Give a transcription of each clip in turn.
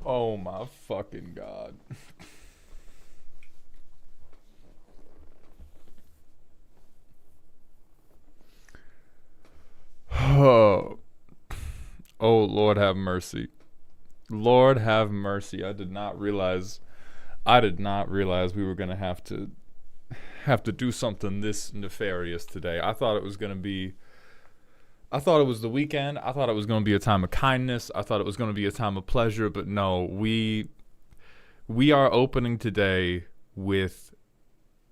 Oh my fucking god. Oh, oh Lord have mercy. Lord have mercy. I did not realize we were going to have to do something this nefarious today. I thought it was the weekend. I thought it was going to be a time of kindness. I thought it was going to be a time of pleasure, but no, we are opening today with,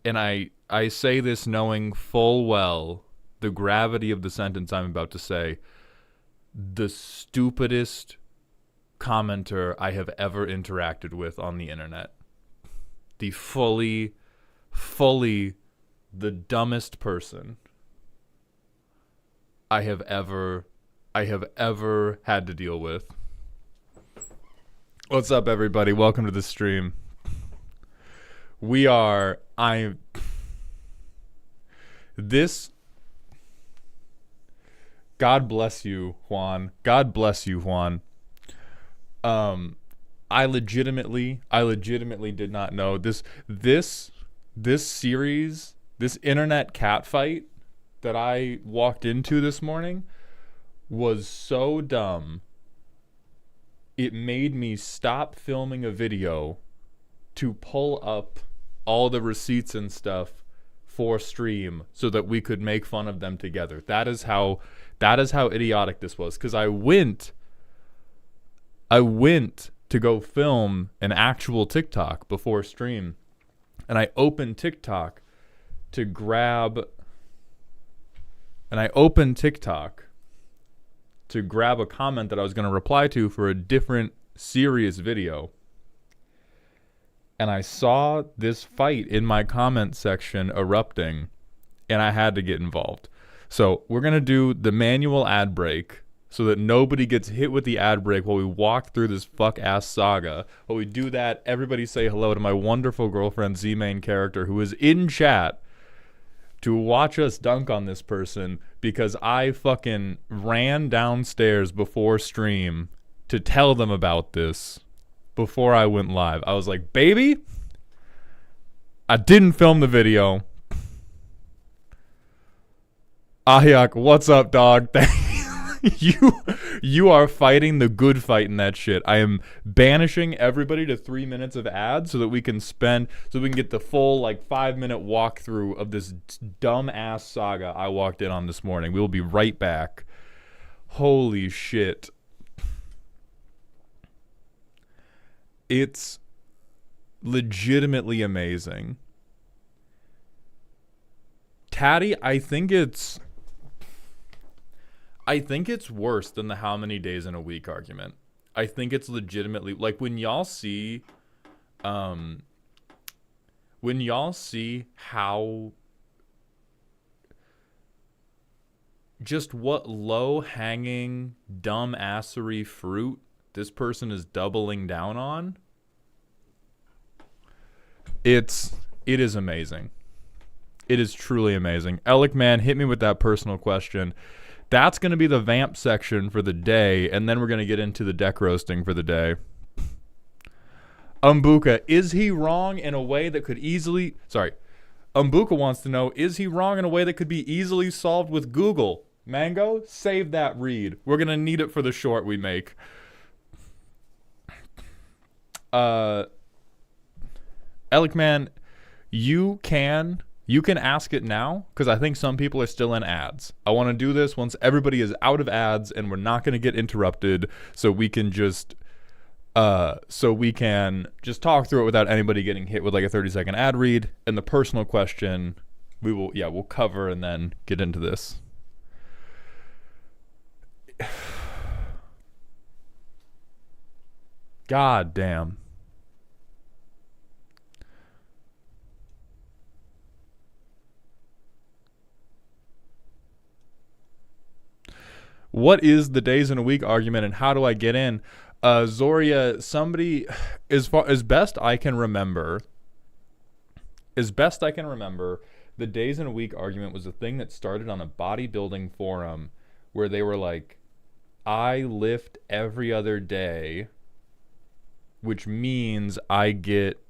and I say this knowing full well the gravity of the sentence I'm about to say, the stupidest commenter I have ever interacted with on the internet. The fully the dumbest person I have ever had to deal with. What's up, everybody? Welcome to the stream. God bless you, Juan. God bless you, Juan. I legitimately did not know this series, this internet catfight that I walked into this morning was so dumb. It made me stop filming a video to pull up all the receipts and stuff for stream so that we could make fun of them together. That is how idiotic this was, because I went to go film an actual TikTok before stream, and I opened TikTok to grab a comment that I was going to reply to for a different serious video. And I saw this fight in my comment section erupting, and I had to get involved. So we're going to do the manual ad break so that nobody gets hit with the ad break while we walk through this fuck-ass saga. While we do that, everybody say hello to my wonderful girlfriend, Z-Main character, who is in chat to watch us dunk on this person because I fucking ran downstairs before stream to tell them about this before I went live. I was like, baby, I didn't film the video. Ahyak, what's up, dog? You are fighting the good fight in that shit. I am banishing everybody to 3 minutes of ads so that we can get the full 5-minute walkthrough of this dumb ass saga I walked in on this morning. We will be right back. Holy shit. It's legitimately amazing. Tatty, I think it's worse than the how many days in a week argument. I think it's legitimately, when y'all see how just what low-hanging dumbassery fruit this person is doubling down on, it is amazing. It is truly amazing. Alec, man, hit me with that personal question. That's going to be the vamp section for the day, and then we're going to get into the deck roasting for the day. Umbuka, is he wrong in a way that could easily... Sorry. Umbuka wants to know, is he wrong in a way that could be easily solved with Google? Mango, save that read. We're going to need it for the short we make. Alec, man, you can ask it now, because I think some people are still in ads. I want to do this once everybody is out of ads and we're not going to get interrupted, so we can just talk through it without anybody getting hit with a 30-second ad read. And the personal question we'll cover and then get into this. God damn. What is the days in a week argument and how do I get in? Zoria, somebody, as best I can remember, the days in a week argument was a thing that started on a bodybuilding forum where they were like, I lift every other day, which means I get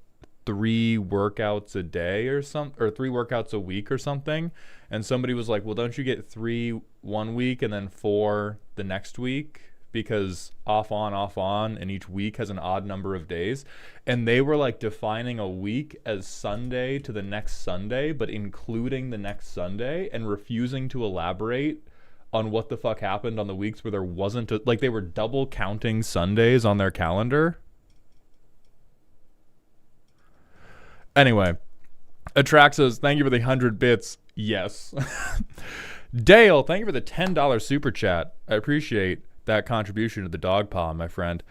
3 workouts a day or 3 workouts a week or something. And somebody was like, well, don't you get 3 one week and then 4 the next week? Because off on, and each week has an odd number of days. And they were like defining a week as Sunday to the next Sunday, but including the next Sunday, and refusing to elaborate on what the fuck happened on the weeks where there wasn't like they were double counting Sundays on their calendar. Anyway, Atrax says, thank you for the 100 bits. Yes. Dale, thank you for the $10 super chat. I appreciate that contribution to the dog paw, my friend.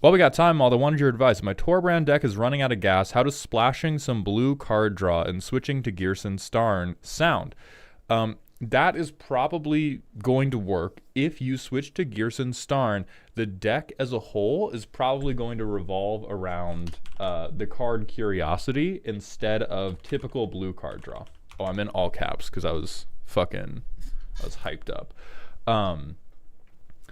Well, we got time, Aldo. Wanted your advice. My Torbrand deck is running out of gas. How does splashing some blue card draw and switching to Gearson Starn sound? That is probably going to work. If you switch to Gearson Starn, the deck as a whole is probably going to revolve around the card Curiosity instead of typical blue card draw. Oh, I'm in all caps because I was hyped up.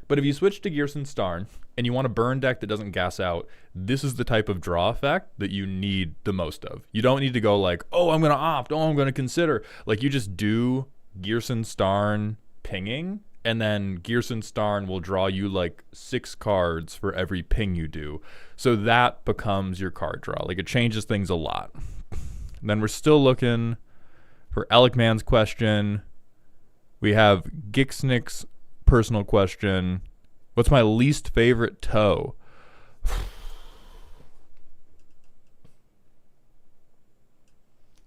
But if you switch to Gearson Starn and you want a burn deck that doesn't gas out, this is the type of draw effect that you need the most of. You don't need to go like, oh, I'm going to opt, oh, I'm going to consider. Like, you just do Gearson Starn pinging, and then Gearson Starn will draw you like 6 cards for every ping you do. So that becomes your card draw. Like, it changes things a lot. And then we're still looking for Elikman's question. We have Gixnick's personal question. What's my least favorite toe?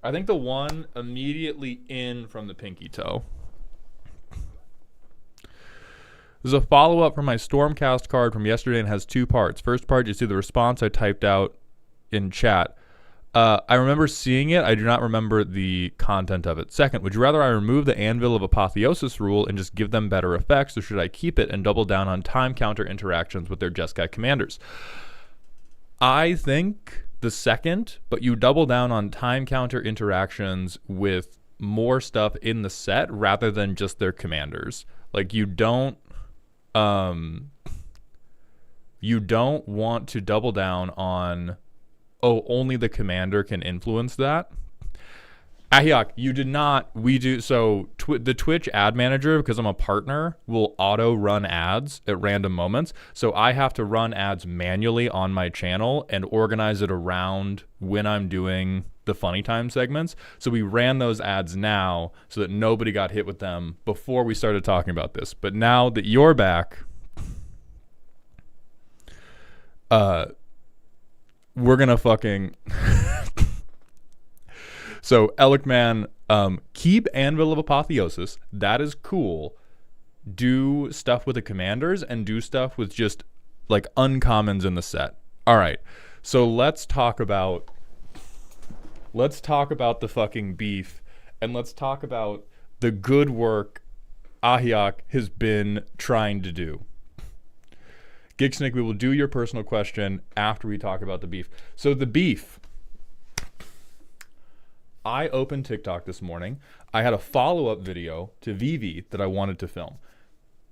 I think the one immediately in from the pinky toe. There's a follow-up from my Stormcast card from yesterday and has 2 parts. First part, you see the response I typed out in chat. I remember seeing it. I do not remember the content of it. Second, would you rather I remove the Anvil of Apotheosis rule and just give them better effects, or should I keep it and double down on time counter interactions with their Jeskai commanders? I think the second, but you double down on time counter interactions with more stuff in the set rather than just their commanders. Like, you don't want to double down on, oh, only the commander can influence that. Ahiok, you did not. We do. So the Twitch ad manager, because I'm a partner, will auto run ads at random moments. So I have to run ads manually on my channel and organize it around when I'm doing the funny time segments. So we ran those ads now so that nobody got hit with them before we started talking about this. But now that you're back, we're gonna fucking so Elikman, keep Anvil of Apotheosis. That is cool. Do stuff with the commanders and do stuff with just like uncommons in the set. All right, so let's talk about the fucking beef, and let's talk about the good work Ahiok has been trying to do. Gixnick, we will do your personal question after we talk about the beef. So the beef. I opened TikTok this morning. I had a follow-up video to Vivi that I wanted to film.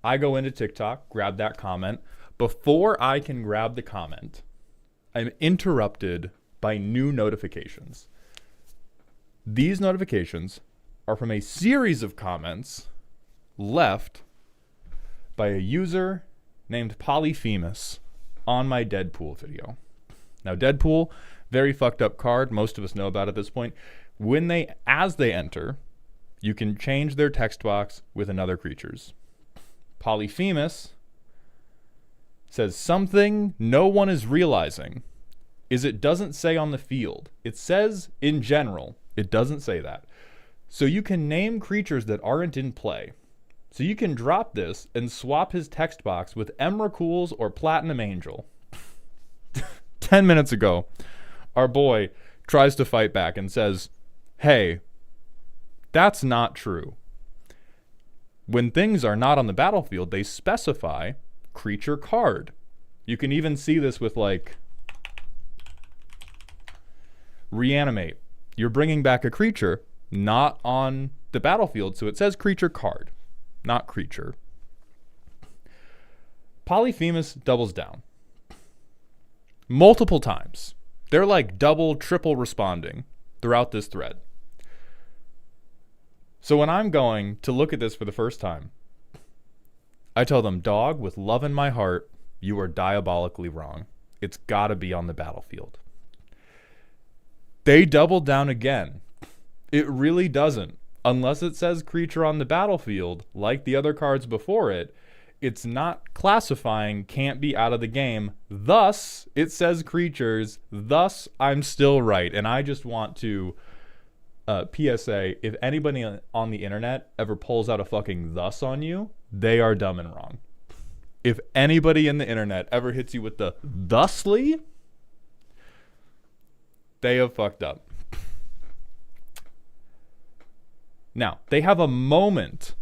I go into TikTok, grab that comment. Before I can grab the comment, I'm interrupted by new notifications. These notifications are from a series of comments left by a user named Polyphemus on my Deadpool video. Now, Deadpool, very fucked up card. Most of us know about it at this point. As they enter, you can change their text box with another creature's. Polyphemus says something no one is realizing is it doesn't say on the field. It says in general. It doesn't say that. So you can name creatures that aren't in play. So you can drop this and swap his text box with Emrakul's or Platinum Angel. 10 minutes ago, our boy tries to fight back and says, hey, that's not true. When things are not on the battlefield, they specify creature card. You can even see this with like reanimate. You're bringing back a creature not on the battlefield, so it says creature card, not creature. Polyphemus doubles down. Multiple times. They're like double, triple responding throughout this thread. So when I'm going to look at this for the first time, I tell them, dog, with love in my heart, you are diabolically wrong. It's got to be on the battlefield. They double down again. It really doesn't. Unless it says creature on the battlefield, like the other cards before it, it's not classifying, can't be out of the game. Thus, it says creatures. Thus, I'm still right. And I just want to, PSA, if anybody on the internet ever pulls out a fucking thus on you, they are dumb and wrong. If anybody in the internet ever hits you with the thusly, they have fucked up. Now, they have a moment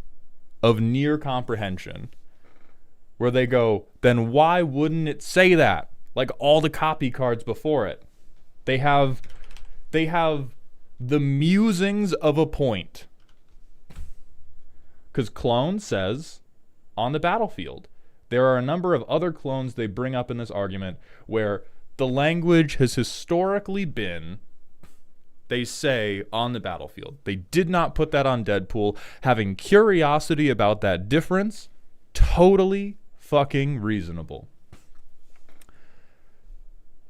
of near comprehension where they go, then why wouldn't it say that? Like all the copy cards before it. They have the musings of a point. Because clone says on the battlefield. There are a number of other clones they bring up in this argument where the language has historically been, they say, on the battlefield. They did not put that on Deadpool. Having curiosity about that difference, totally fucking reasonable.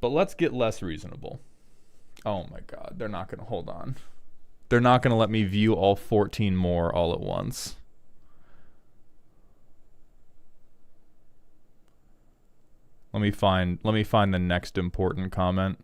But let's get less reasonable. Oh my God, they're not going to hold on. They're not going to let me view all 14 more all at once. Let me find the next important comment.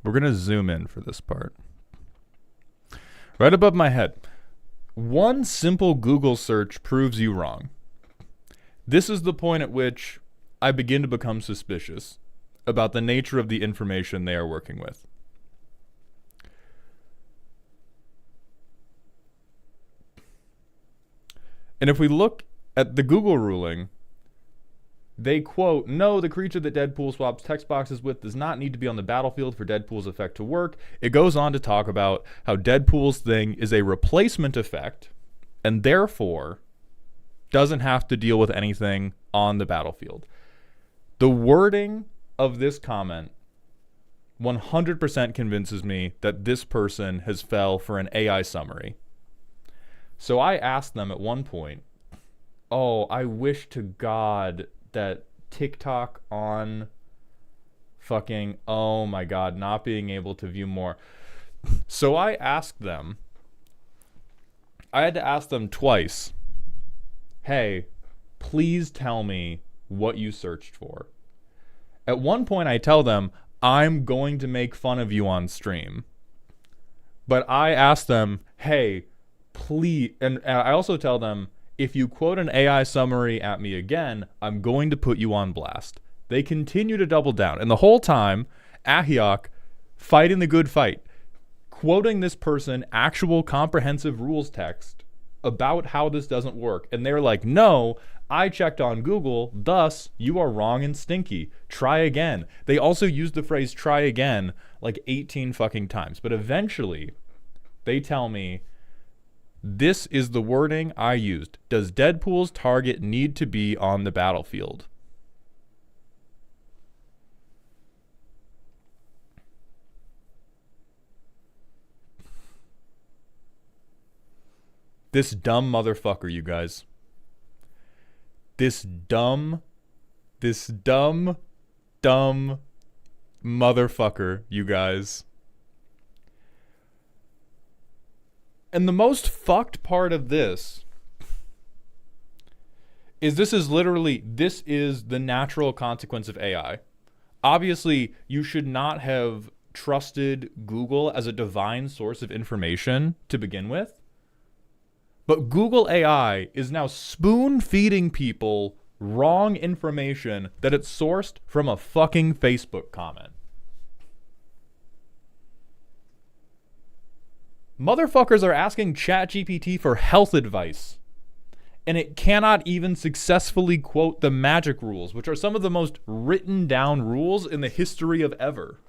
We're going to zoom in for this part. Right above my head. One simple Google search proves you wrong. This is the point at which I begin to become suspicious about the nature of the information they are working with. And if we look at the Google ruling, they quote, no, the creature that Deadpool swaps text boxes with does not need to be on the battlefield for Deadpool's effect to work. It goes on to talk about how Deadpool's thing is a replacement effect and therefore doesn't have to deal with anything on the battlefield. The wording of this comment 100% convinces me that this person has fell for an AI summary. So I asked them at one point, oh, I wish to God that TikTok on fucking, oh my God, not being able to view more. So I asked them, I had to ask them twice, hey, please tell me what you searched for. At one point I tell them, I'm going to make fun of you on stream. But I ask them, hey, please, and I also tell them, if you quote an AI summary at me again, I'm going to put you on blast. They continue to double down. And the whole time, Ahiok fighting the good fight, quoting this person actual comprehensive rules text about how this doesn't work. And they're like, no, I checked on Google, thus you are wrong and stinky. Try again. They also use the phrase try again like 18 fucking times. But eventually, they tell me, this is the wording I used. Does Deadpool's target need to be on the battlefield? This dumb motherfucker, you guys. This dumb motherfucker, you guys. And the most fucked part of this is this is the natural consequence of AI. Obviously, you should not have trusted Google as a divine source of information to begin with. But Google AI is now spoon-feeding people wrong information that it's sourced from a fucking Facebook comment. Motherfuckers are asking ChatGPT for health advice, and it cannot even successfully quote the magic rules, which are some of the most written down rules in the history of ever.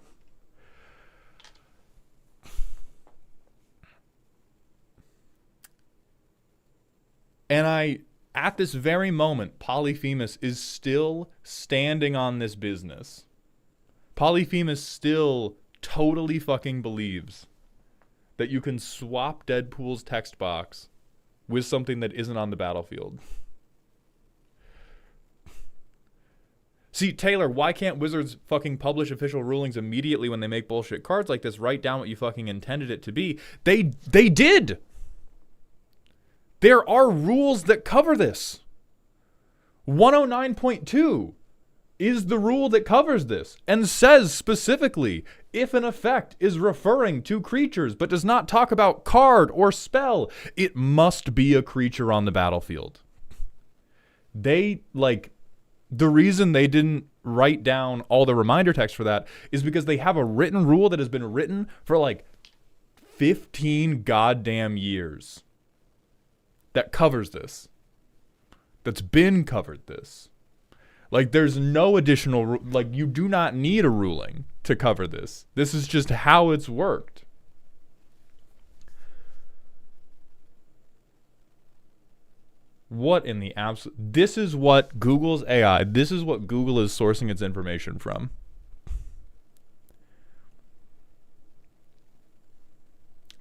And at this very moment, Polyphemus is still standing on this business. Polyphemus still totally fucking believes that you can swap Deadpool's text box with something that isn't on the battlefield. See, Taylor, why can't Wizards fucking publish official rulings immediately when they make bullshit cards like this? Write down what you fucking intended it to be. They did. There are rules that cover this. 109.2 is the rule that covers this and says specifically if an effect is referring to creatures but does not talk about card or spell, it must be a creature on the battlefield. The reason they didn't write down all the reminder text for that is because they have a written rule that has been written for like 15 goddamn years that covers this. That's been covered this. Like, there's no additional, you do not need a ruling to cover this. This is just how it's worked. What in the absolute... This is what Google's AI, this is what Google is sourcing its information from.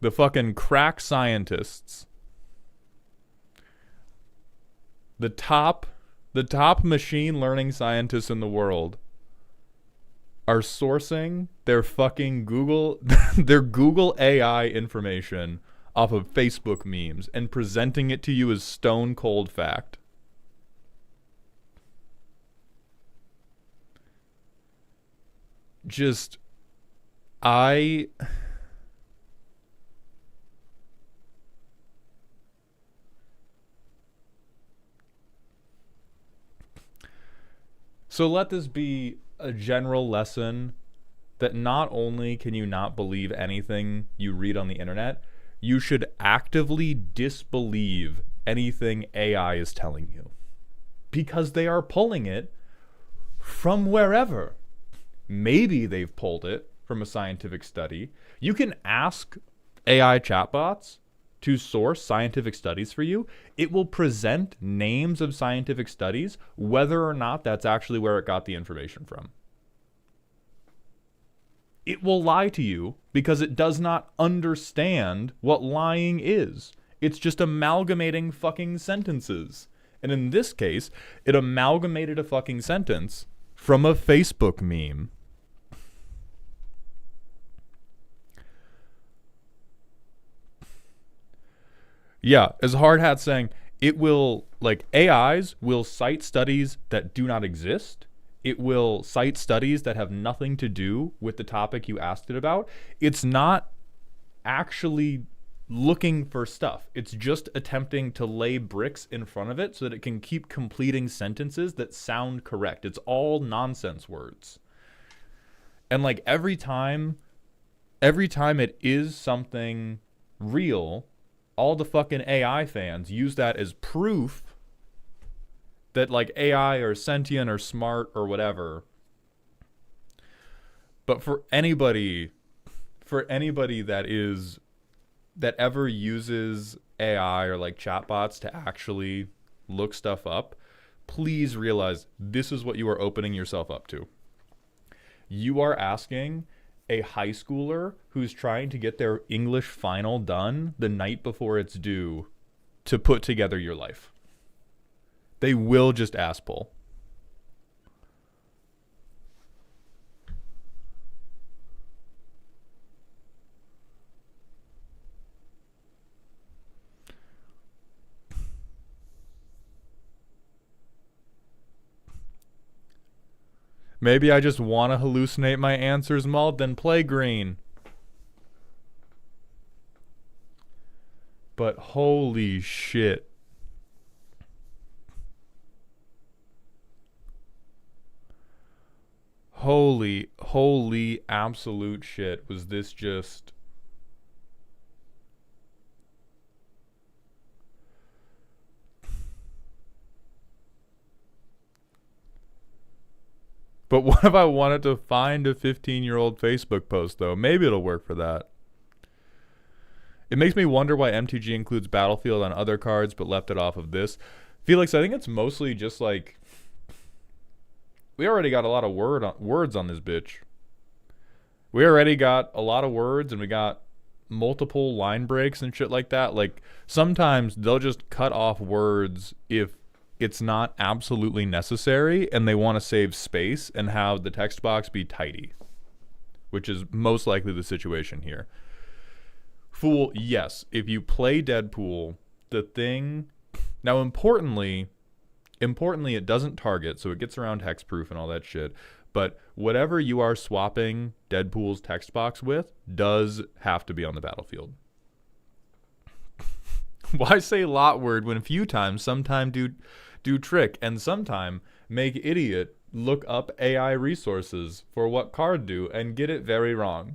The fucking crack scientists. The top machine learning scientists in the world are sourcing their fucking their Google AI information off of Facebook memes and presenting it to you as stone cold fact. So let this be a general lesson that not only can you not believe anything you read on the internet, you should actively disbelieve anything AI is telling you. Because they are pulling it from wherever. Maybe they've pulled it from a scientific study. You can ask AI chatbots to source scientific studies for you. It will present names of scientific studies, whether or not that's actually where it got the information from. It will lie to you because it does not understand what lying is. It's just amalgamating fucking sentences. And in this case, it amalgamated a fucking sentence from a Facebook meme. Yeah, as Hardhat's saying, it will, AIs will cite studies that do not exist. It will cite studies that have nothing to do with the topic you asked it about. It's not actually looking for stuff. It's just attempting to lay bricks in front of it so that it can keep completing sentences that sound correct. It's all nonsense words. And every time it is something real, all the fucking AI fans use that as proof that AI are sentient or smart or whatever. But for anybody that ever uses AI or chatbots to actually look stuff up, please realize this is what you are opening yourself up to. You are asking a high schooler who's trying to get their English final done the night before it's due to put together your life. They will just ass pull. Maybe I just want to hallucinate my answers, Maul, then play green. But holy shit. Holy absolute shit. Was this just... But what if I wanted to find a 15-year-old Facebook post, though? Maybe it'll work for that. It makes me wonder why MTG includes Battlefield on other cards but left it off of this. Felix, I think it's mostly just like we already got a lot of words on this bitch. We already got a lot of words and we got multiple line breaks and shit like that. Like sometimes they'll just cut off words if it's not absolutely necessary and they want to save space and have the text box be tidy, which is most likely the situation here. Fool, yes, if you play Deadpool, the thing... Now, importantly, it doesn't target, so it gets around hexproof and all that shit. But whatever you are swapping Deadpool's text box with does have to be on the battlefield. Why say lot word when a few times, sometime do trick, and sometime make idiot look up AI resources for what card do and get it very wrong?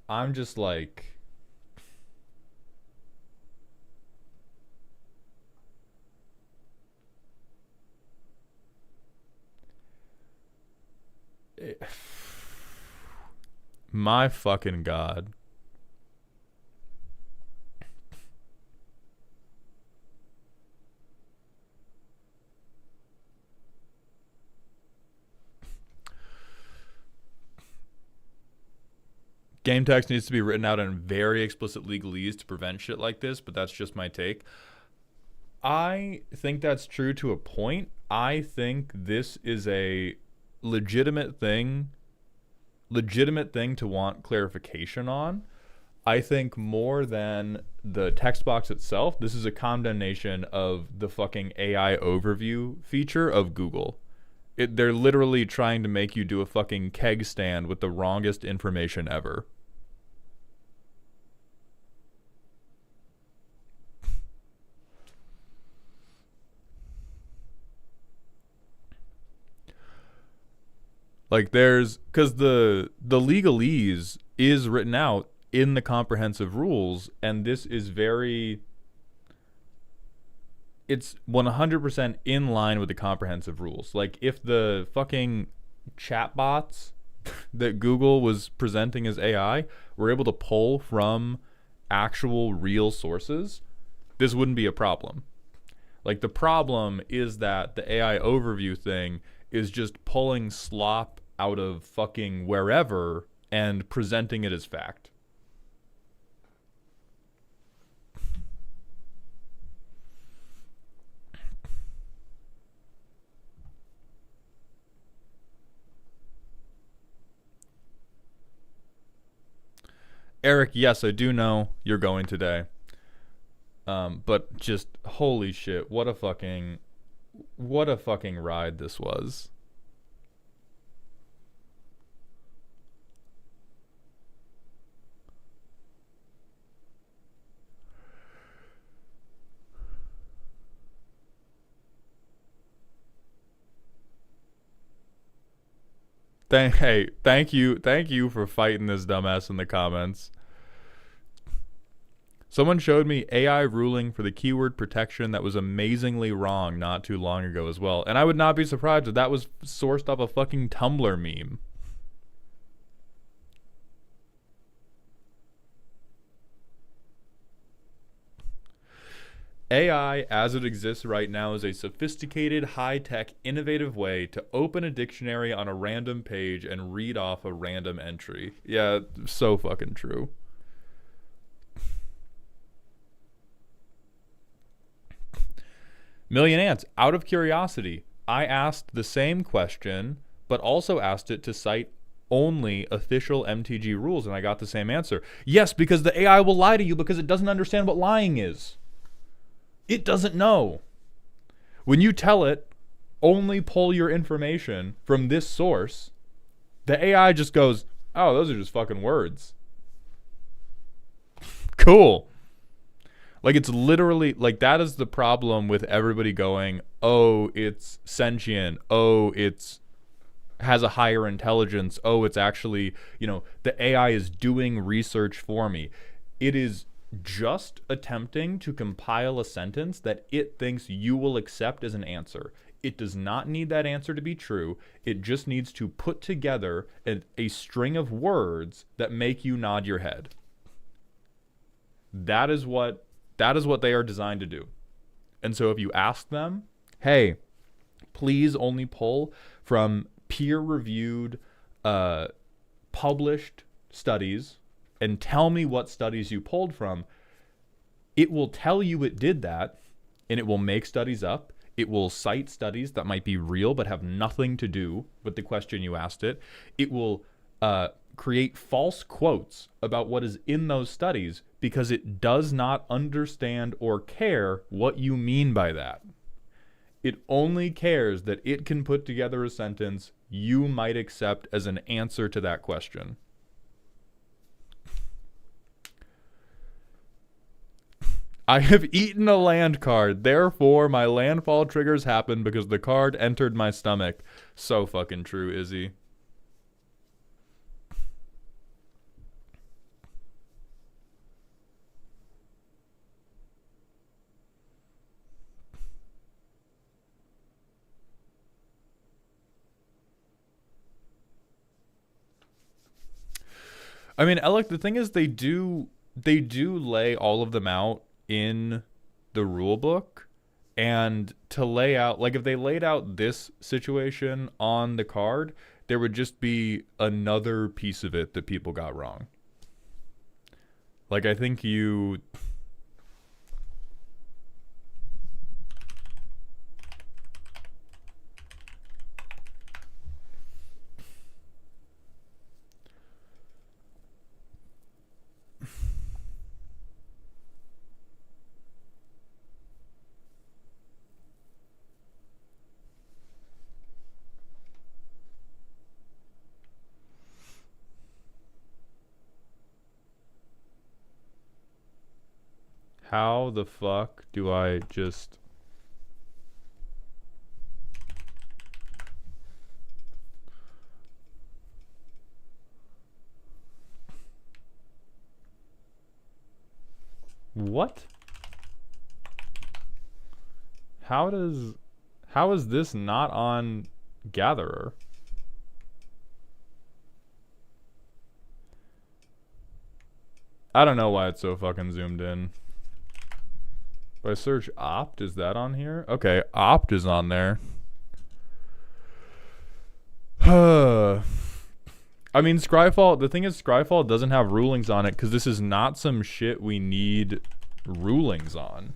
I'm just like... My fucking God. Game text needs to be written out in very explicit legalese to prevent shit like this, but that's just my take. I think that's true to a point. I think this is a legitimate thing to want clarification on. I think more than the text box itself, this is a condemnation of the fucking AI overview feature of Google. They're literally trying to make you do a fucking keg stand with the wrongest information ever. Like because the legalese is written out in the comprehensive rules, and this is it's 100% in line with the comprehensive rules. Like if the fucking chatbots that Google was presenting as AI were able to pull from actual real sources, this wouldn't be a problem. Like the problem is that the AI overview thing is just pulling slop out of fucking wherever and presenting it as fact. Eric, yes, I do know you're going today. But just holy shit, what a fucking ride this was. Thank you for fighting this dumbass in the comments. Someone showed me AI ruling for the keyword protection that was amazingly wrong not too long ago as well. And I would not be surprised if that was sourced off a fucking Tumblr meme. AI, as it exists right now, is a sophisticated, high-tech, innovative way to open a dictionary on a random page and read off a random entry. Yeah, so fucking true. Million Ants, out of curiosity, I asked the same question, but also asked it to cite only official MTG rules, and I got the same answer. Yes, because the AI will lie to you because it doesn't understand what lying is. It doesn't know. When you tell it, only pull your information from this source, the AI just goes, oh, those are just fucking words. Cool. Like, it's literally, like, that is the problem with everybody going, oh, it's sentient. Oh, it's has a higher intelligence. Oh, it's actually, the AI is doing research for me. It is just attempting to compile a sentence that it thinks you will accept as an answer. It does not need that answer to be true. It just needs to put together a string of words that make you nod your head. That is what they are designed to do. And so if you ask them, hey, please only pull from peer-reviewed, published studies and tell me what studies you pulled from, it will tell you it did that, and it will make studies up. It will cite studies that might be real but have nothing to do with the question you asked it. It will create false quotes about what is in those studies because it does not understand or care what you mean by that. It only cares that it can put together a sentence you might accept as an answer to that question. I have eaten a land card, therefore my landfall triggers happen because the card entered my stomach. So fucking true, Izzy. I mean, Alec, the thing is they do lay all of them out in the rule book, and to lay out, like if they laid out this situation on the card, there would just be another piece of it that people got wrong. Like I think you how the fuck do I just... What? How is this not on Gatherer? I don't know why it's so fucking zoomed in. If I search opt, is that on here? Okay, opt is on there. I mean, Scryfall, the thing is Scryfall doesn't have rulings on it because this is not some shit we need rulings on.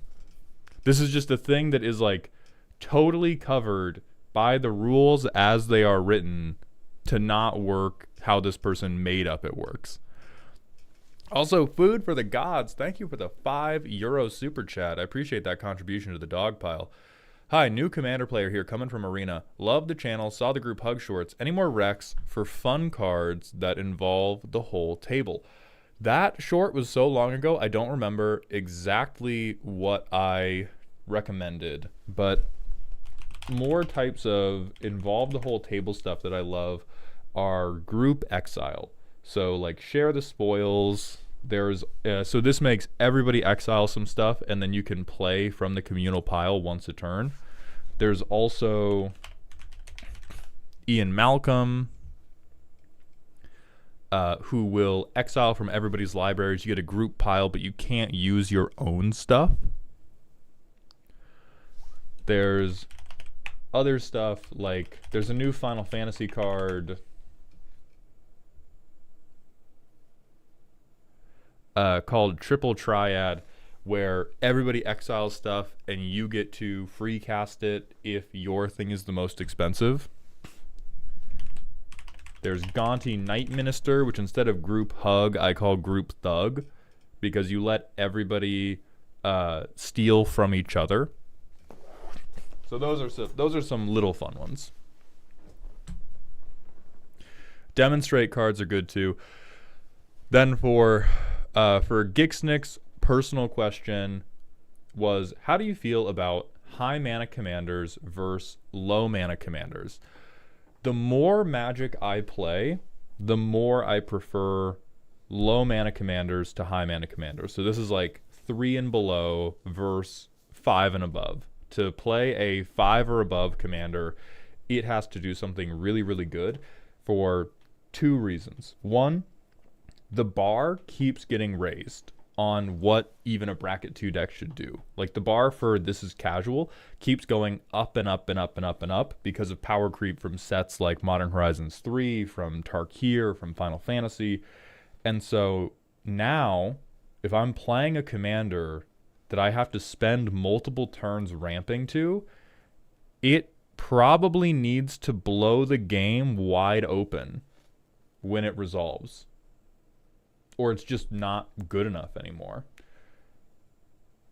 This is just a thing that is like totally covered by the rules as they are written to not work how this person made up it works. Also, Food for the Gods, thank you for the €5 super chat. I appreciate that contribution to the dog pile. Hi, new Commander player here coming from Arena. Love the channel, saw the group hug shorts. Any more recs for fun cards that involve the whole table? That short was so long ago, I don't remember exactly what I recommended. But more types of involve the whole table stuff that I love are group exile. So like share the spoils. There's so this makes everybody exile some stuff, and then you can play from the communal pile once a turn. There's also Ian Malcolm, who will exile from everybody's libraries. You get a group pile, but you can't use your own stuff. There's other stuff like there's a new Final Fantasy card called Triple Triad, where everybody exiles stuff and you get to free cast it if your thing is the most expensive. There's Gonti Night Minister, which instead of group hug, I call group thug, because you let everybody steal from each other. So those are some little fun ones. Demonstrate cards are good too. Then for Gixnick's personal question was, how do you feel about high mana commanders versus low mana commanders? The more Magic I play, the more I prefer low mana commanders to high mana commanders. So this is like 3 and below versus 5 and above. To play a 5 or above commander, it has to do something really, really good for two reasons. One, the bar keeps getting raised on what even a bracket 2 deck should do. Like the bar for this is casual keeps going up and up and up and up and up because of power creep from sets like Modern Horizons 3, from Tarkir, from Final Fantasy. And so now, if I'm playing a commander that I have to spend multiple turns ramping to, it probably needs to blow the game wide open when it resolves. Or it's just not good enough anymore.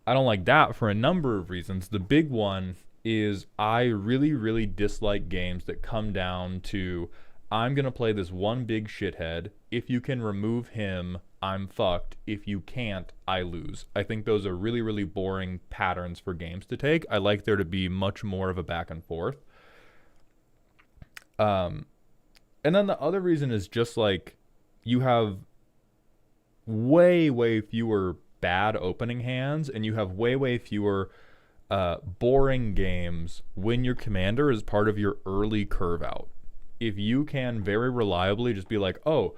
I don't like that for a number of reasons. The big one is I really, really dislike games that come down to, I'm going to play this one big shithead. If you can remove him, I'm fucked. If you can't, I lose. I think those are really, really boring patterns for games to take. I like there to be much more of a back and forth. And then the other reason is just like you have way, way fewer bad opening hands, and you have way, way fewer boring games when your commander is part of your early curve out. If you can very reliably just be like, oh,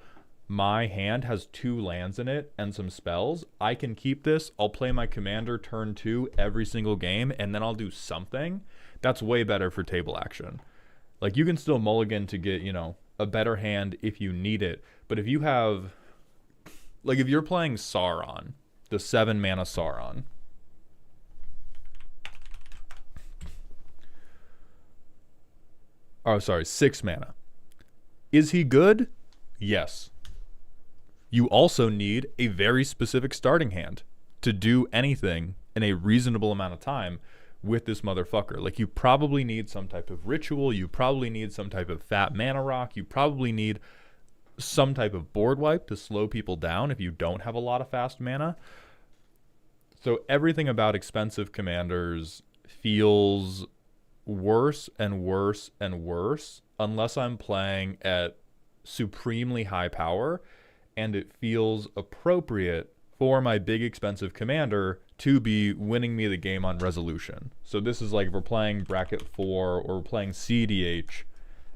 my hand has 2 lands in it and some spells, I can keep this, I'll play my commander turn 2 every single game, and then I'll do something, that's way better for table action. Like, you can still mulligan to get, a better hand if you need it, but if you have, like, if you're playing Sauron, the 7 mana Sauron, oh, sorry, 6 mana. Is he good? Yes. You also need a very specific starting hand to do anything in a reasonable amount of time with this motherfucker. Like, you probably need some type of ritual. You probably need some type of fat mana rock. You probably need some type of board wipe to slow people down if you don't have a lot of fast mana. So everything about expensive commanders feels worse and worse and worse unless I'm playing at supremely high power and it feels appropriate for my big expensive commander to be winning me the game on resolution. So this is like if we're playing bracket 4 or we're playing CDH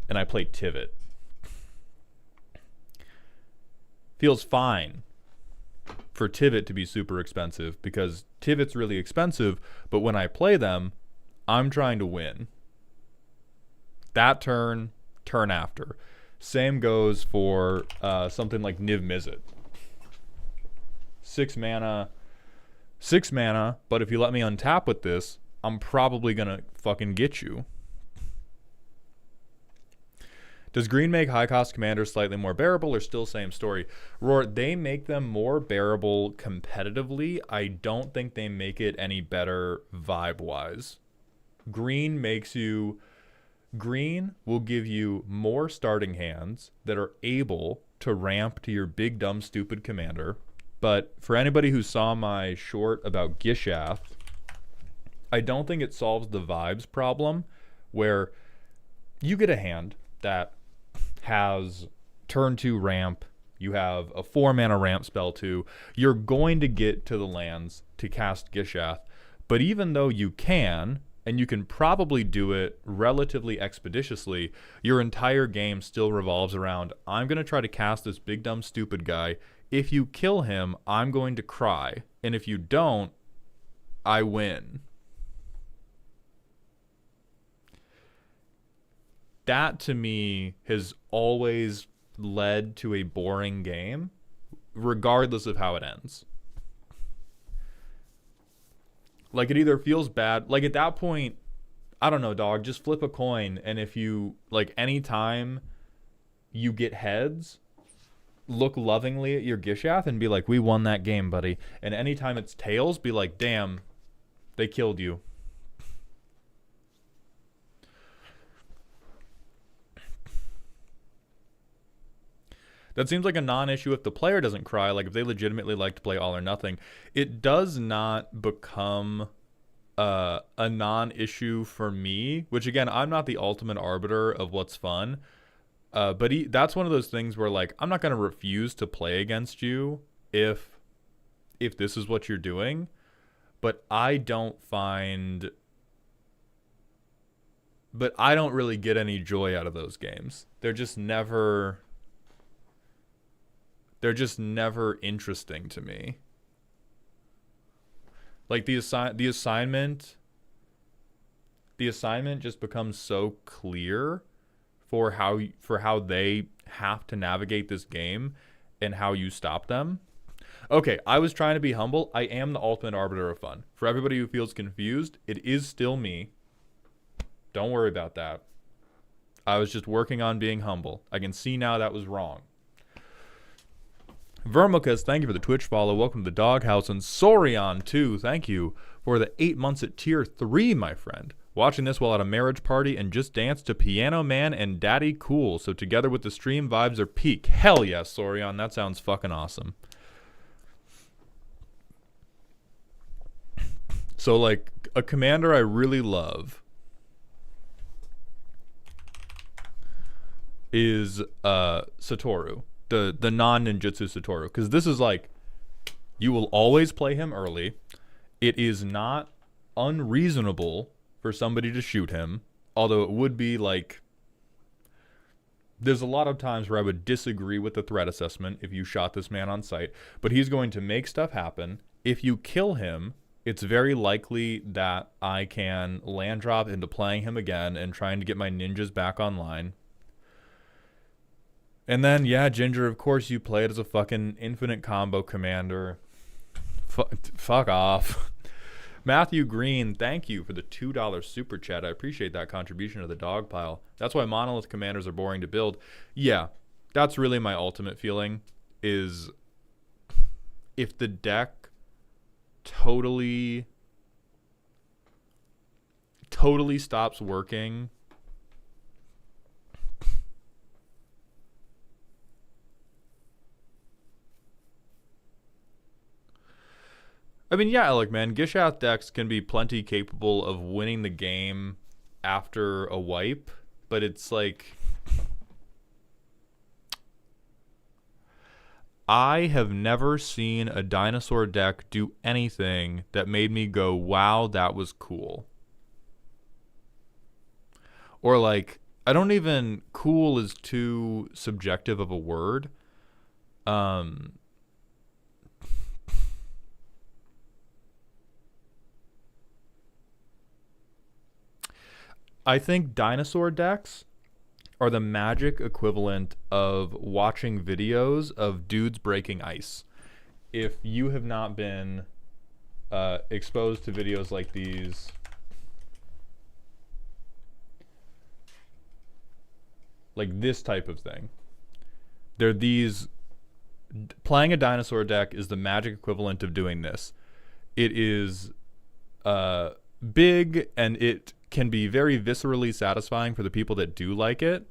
and I play Tivit. Feels fine for Tivit to be super expensive because Tivit's really expensive, but when I play them, I'm trying to win. That turn after. Same goes for something like Niv Mizzet. 6 mana, but if you let me untap with this, I'm probably gonna fucking get you. Does green make high-cost commanders slightly more bearable or still same story? Roar, they make them more bearable competitively. I don't think they make it any better vibe-wise. Green will give you more starting hands that are able to ramp to your big, dumb, stupid commander. But for anybody who saw my short about Gishath, I don't think it solves the vibes problem where you get a hand that has turn 2 ramp, you have a 4 mana ramp spell too, you're going to get to the lands to cast Gishath. But even though you can, and you can probably do it relatively expeditiously, your entire game still revolves around, I'm going to try to cast this big dumb stupid guy. If you kill him, I'm going to cry. And if you don't, I win. That to me has always led to a boring game, regardless of how it ends. Like, it either feels bad, like at that point, I don't know, dog, just flip a coin, and if you, like, anytime you get heads, look lovingly at your Gishath and be like, we won that game, buddy. And anytime it's tails, be like, damn, they killed you. That seems like a non-issue if the player doesn't cry, like if they legitimately like to play all or nothing. It does not become a non-issue for me, which again, I'm not the ultimate arbiter of what's fun. But that's one of those things where, like, I'm not going to refuse to play against you if this is what you're doing. But I don't find But I don't really get any joy out of those games. They're just never interesting to me. Like the assignment just becomes so clear for how they have to navigate this game and how you stop them. Okay, I was trying to be humble. I am the ultimate arbiter of fun. For everybody who feels confused, it is still me. Don't worry about that. I was just working on being humble. I can see now that was wrong. Vermicus, thank you for the Twitch follow. Welcome to the Doghouse. And Sorion, too, thank you for the 8 months at tier 3, my friend. Watching this while at a marriage party and just dance to Piano Man and Daddy Cool. So together with the stream, vibes are peak. Hell yes, Sorion. That sounds fucking awesome. So, like, a commander I really love is Satoru, the non-ninjutsu Satoru, because this is like, you will always play him early. It is not unreasonable for somebody to shoot him, although it would be like, there's a lot of times where I would disagree with the threat assessment if you shot this man on sight, but he's going to make stuff happen. If you kill him, it's very likely that I can land drop into playing him again and trying to get my ninjas back online. And then, yeah, Ginger, of course you play it as a fucking infinite combo commander. Fuck off. Matthew Green, thank you for the $2 super chat. I appreciate that contribution to the dog pile. That's why monolith commanders are boring to build. Yeah, that's really my ultimate feeling, is if the deck totally stops working, I mean, yeah, look, man, Gishath decks can be plenty capable of winning the game after a wipe, but it's like, I have never seen a dinosaur deck do anything that made me go, wow, that was cool. Or like, I don't even, cool is too subjective of a word. I think dinosaur decks are the Magic equivalent of watching videos of dudes breaking ice. If you have not been exposed to videos like these, like this type of thing, they're these, playing a dinosaur deck is the Magic equivalent of doing this. It is big, and it can be very viscerally satisfying for the people that do like it,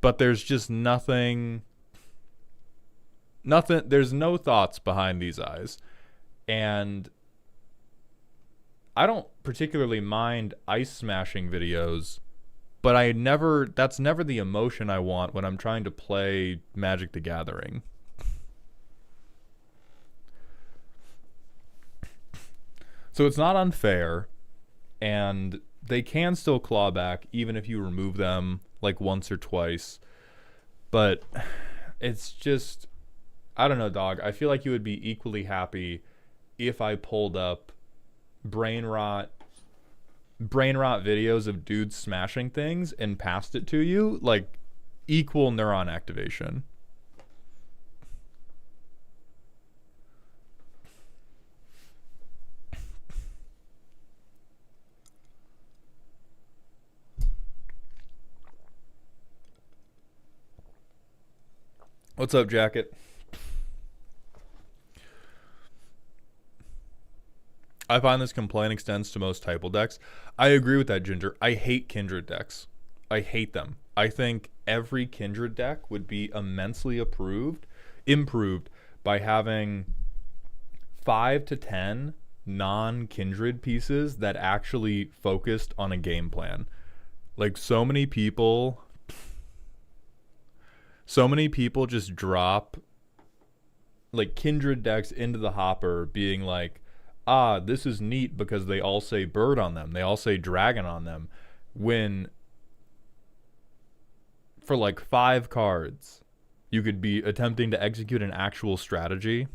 but there's just nothing, there's no thoughts behind these eyes. And I don't particularly mind ice smashing videos, but that's never the emotion I want when I'm trying to play Magic the Gathering. So it's not unfair, and they can still claw back even if you remove them like once or twice. But it's just, I don't know, dog. I feel like you would be equally happy if I pulled up brain rot videos of dudes smashing things and passed it to you. Like, equal neuron activation. What's up, Jacket? I find this complaint extends to most typal decks. I agree with that, Ginger. I hate Kindred decks. I hate them. I think every Kindred deck would be immensely improved by having 5 to 10 non-Kindred pieces that actually focused on a game plan. Like, so many people just drop like Kindred decks into the hopper being like, this is neat because they all say bird on them, they all say dragon on them, when for like 5 cards you could be attempting to execute an actual strategy.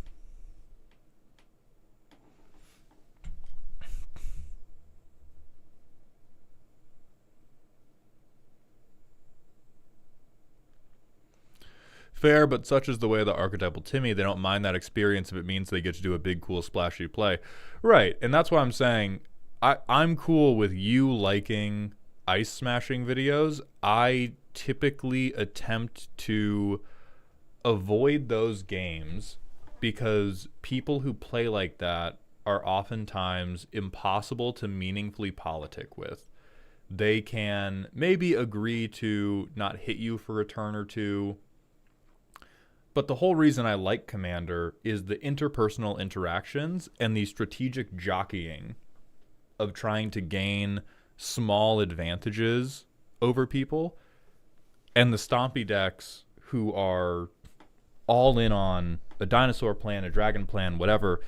Fair, but such is the way of the archetypal Timmy. They don't mind that experience if it means they get to do a big, cool, splashy play. Right, and that's why I'm saying I'm cool with you liking ice smashing videos. I typically attempt to avoid those games because people who play like that are oftentimes impossible to meaningfully politic with. They can maybe agree to not hit you for a turn or two, but the whole reason I like Commander is the interpersonal interactions and the strategic jockeying of trying to gain small advantages over people, and the stompy decks who are all in on a dinosaur plan, a dragon plan, whatever,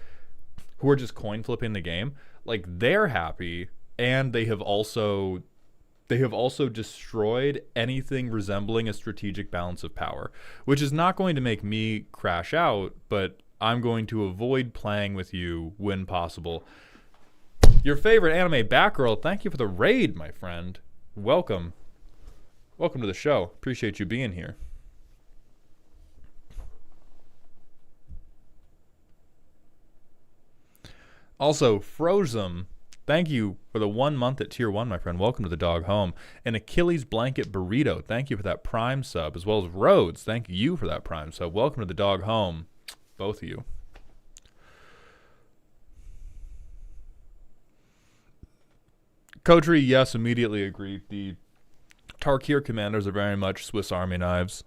who are just coin flipping the game. Like, they're happy, and they have also destroyed anything resembling a strategic balance of power, which is not going to make me crash out, but I'm going to avoid playing with you when possible. Your favorite anime Batgirl, thank you for the raid, my friend. Welcome. Welcome to the show. Appreciate you being here. Also, Frozum, thank you for the 1 month at tier 1, my friend. Welcome to the dog home. And Achilles Blanket Burrito, thank you for that Prime sub. As well as Rhodes, thank you for that Prime sub. Welcome to the dog home, both of you. Kodri, yes, immediately agreed. The Tarkir commanders are very much Swiss Army knives.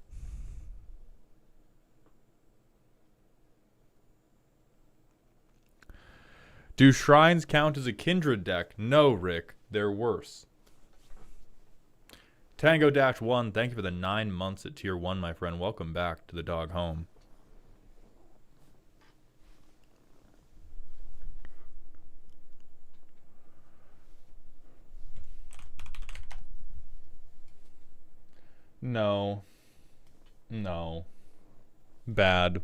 Do shrines count as a kindred deck? No, Rick. They're worse. Tango-1, thank you for the 9 months at tier 1, my friend. Welcome back to the dog home. No. No. Bad.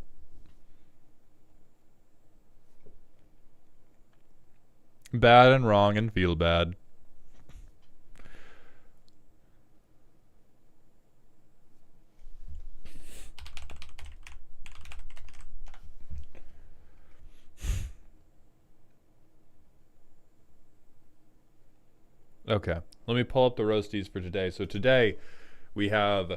Bad and wrong and feel bad. Okay, let me pull up the roasties for today. So today we have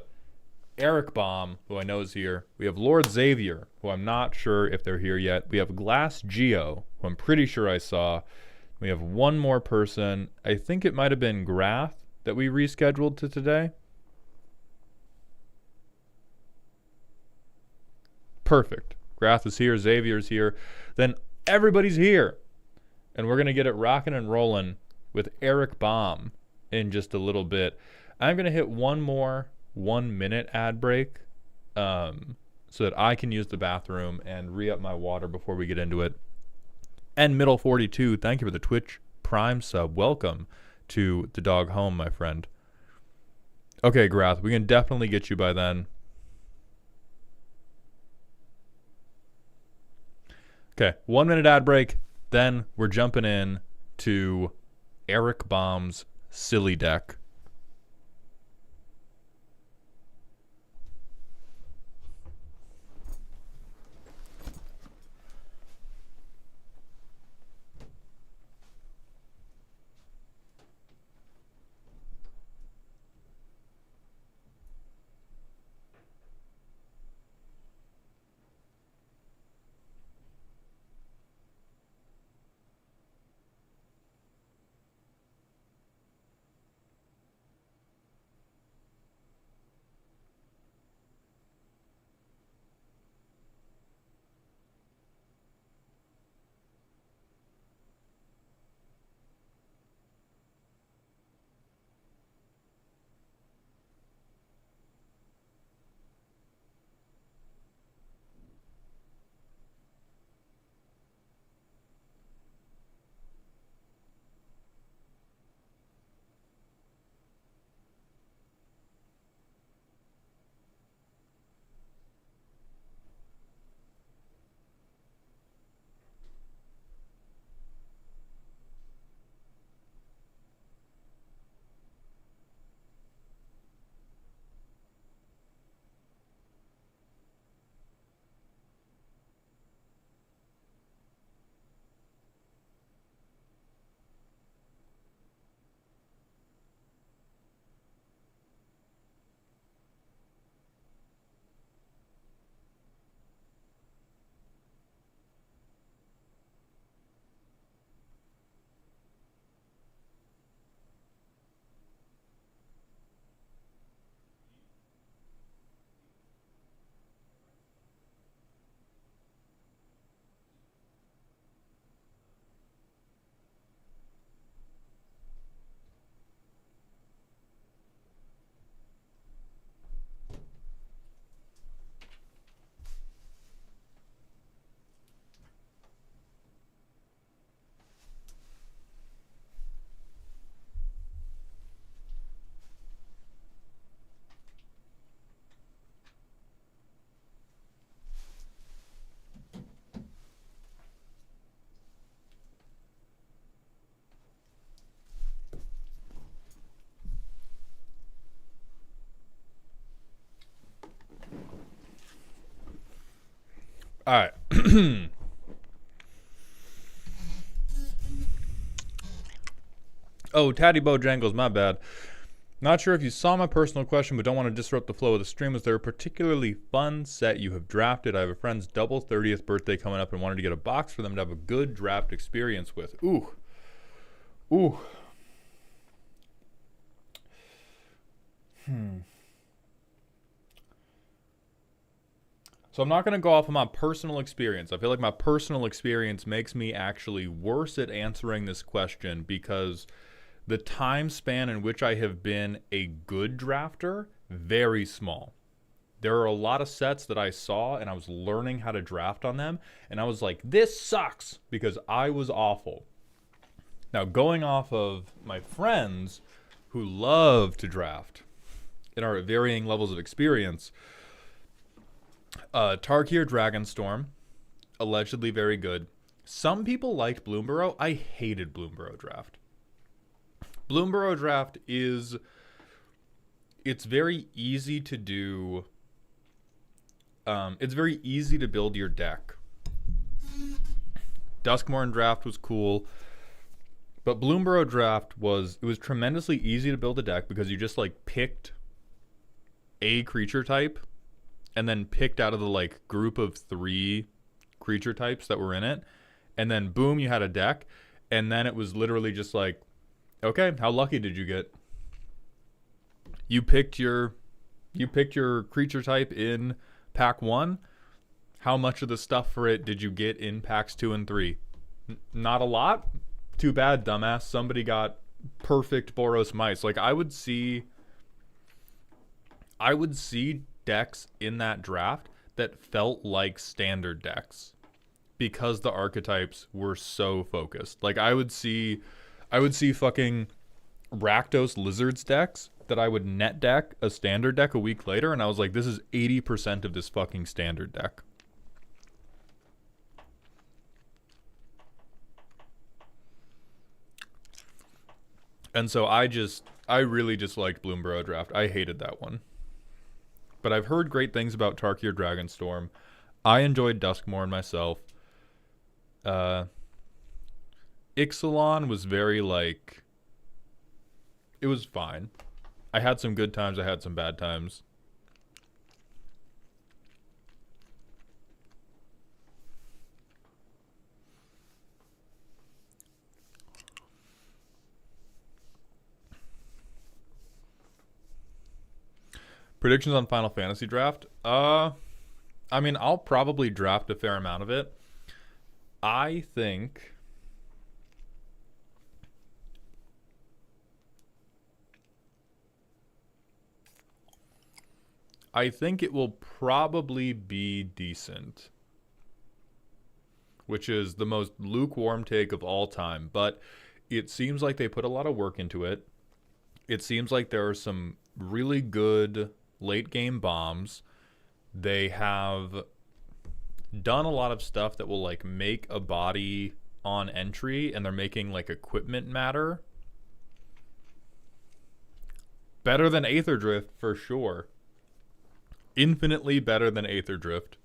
Eric Baum, who I know is here. We have Lord Xavier, who I'm not sure if they're here yet. We have Glass Geo, who I'm pretty sure I saw. We have one more person. I think it might have been Grath that we rescheduled to today. Perfect. Grath is here. Xavier's here. Then everybody's here. And we're going to get it rocking and rolling with Eric Baum in just a little bit. I'm going to hit one more 1-minute ad break so that I can use the bathroom and re-up my water before we get into it. And Middle42, thank you for the Twitch Prime sub. Welcome to the dog home, my friend. Okay, Grath, we can definitely get you by then. Okay, 1-minute ad break. Then we're jumping in to Eric Baum's silly deck. All right. Oh, Tatty Bojangles, my bad. Not sure if you saw my personal question, but don't want to disrupt the flow of the stream. Is there a particularly fun set you have drafted? I have a friend's double 30th birthday coming up and wanted to get a box for them to have a good draft experience with. Ooh. Ooh. So I'm not going to go off of my personal experience. I feel like my personal experience makes me actually worse at answering this question because the time span in which I have been a good drafter, very small. There are a lot of sets that I saw and I was learning how to draft on them, and I was like, this sucks, because I was awful. Now, going off of my friends who love to draft and are at varying levels of experience, Tarkir Dragonstorm, allegedly very good. Some people liked Bloomborough. I hated Bloomborough Draft. Bloomborough Draft is... It's very easy to do... it's very easy to build your deck. Duskmourn Draft was cool. But Bloomborough Draft was... It was tremendously easy to build a deck because you just, like, picked a creature type and then picked out of the, like, group of 3 creature types that were in it. And then, boom, you had a deck. And then it was literally just like, okay, how lucky did you get? You picked your creature type in pack 1. How much of the stuff for it did you get in packs 2 and 3? Not a lot. Too bad, dumbass. Somebody got perfect Boros Mice. Like, I would see decks in that draft that felt like standard decks because the archetypes were so focused. Like, I would see fucking Rakdos Lizards decks that I would net deck a standard deck a week later, and I was like, this is 80% of this fucking standard deck. And so I really just liked Bloomborough Draft. I hated that one. But I've heard great things about Tarkir Dragonstorm. I enjoyed Duskmourn myself. Ixalan was very, like... It was fine. I had some good times, I had some bad times. Predictions on Final Fantasy draft? I mean, I'll probably draft a fair amount of it. I think it will probably be decent, which is the most lukewarm take of all time, but it seems like they put a lot of work into it. It seems like there are some really good late game bombs. They have done a lot of stuff that will, like, make a body on entry, and they're making, like, equipment matter. Better than Aether Drift for sure. Infinitely better than Aether Drift.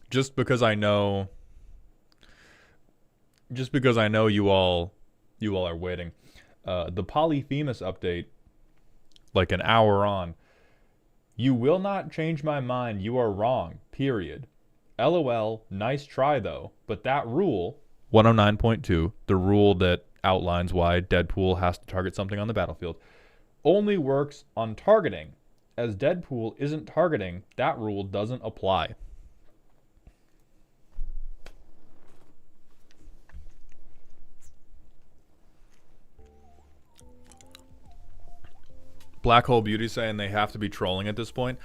Just because I know you all are waiting. The Polyphemus update, like an hour on. You will not change my mind. You are wrong. Period. LOL. Nice try though. But that rule, 109.2, the rule that outlines why Deadpool has to target something on the battlefield, only works on targeting. As Deadpool isn't targeting, that rule doesn't apply. Black Hole Beauty saying they have to be trolling at this point.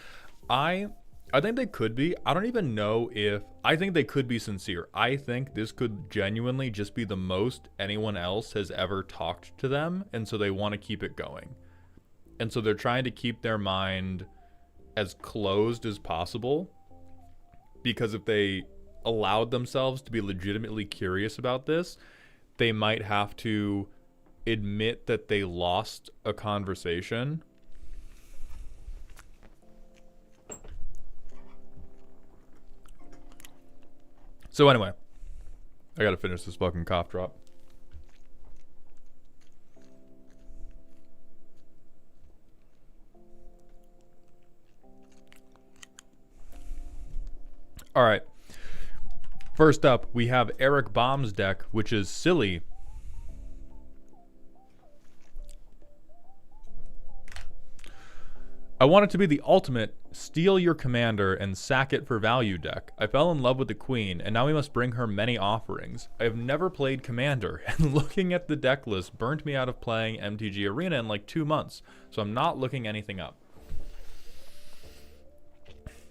I I think they could be. I don't even know if... I think they could be sincere. I think this could genuinely just be the most anyone else has ever talked to them, and so they want to keep it going. And so they're trying to keep their mind as closed as possible, because if they allowed themselves to be legitimately curious about this, they might have to admit that they lost a conversation. So anyway, I gotta finish this fucking cough drop. All right. First up, we have Eric Baum's deck, which is silly. I want it to be the ultimate steal your commander and sack it for value deck. I fell in love with the queen, and now we must bring her many offerings. I have never played commander, and looking at the deck list burnt me out of playing MTG Arena in like 2 months, so I'm not looking anything up.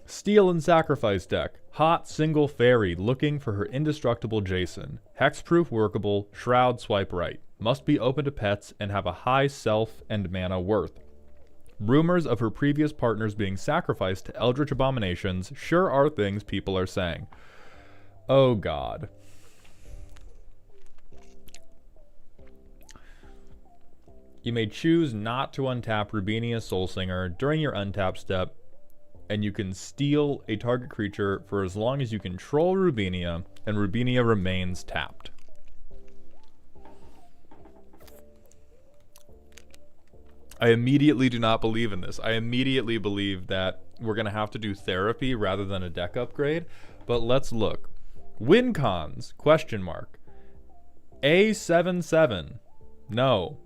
Steal and Sacrifice deck. Hot single fairy looking for her indestructible Jason. Hexproof workable, Shroud swipe right. Must be open to pets and have a high self and mana worth. Rumors of her previous partners being sacrificed to eldritch abominations sure are things people are saying. Oh god. You may choose not to untap Rubinia Soulsinger during your untap step, and you can steal a target creature for as long as you control Rubinia, and Rubinia remains tapped. I immediately do not believe in this. I immediately believe that we're going to have to do therapy rather than a deck upgrade. But let's look. Win cons, question mark. A77, no.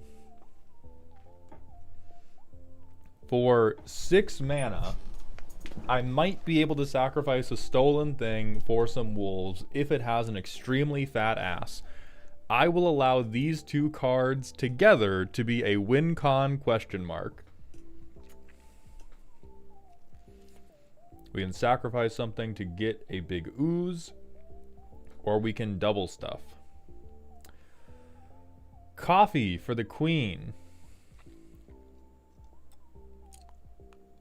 For 6 mana, I might be able to sacrifice a stolen thing for some wolves if it has an extremely fat ass. I will allow these 2 cards together to be a win con question mark. We can sacrifice something to get a big ooze, or we can double stuff. Coffee for the queen.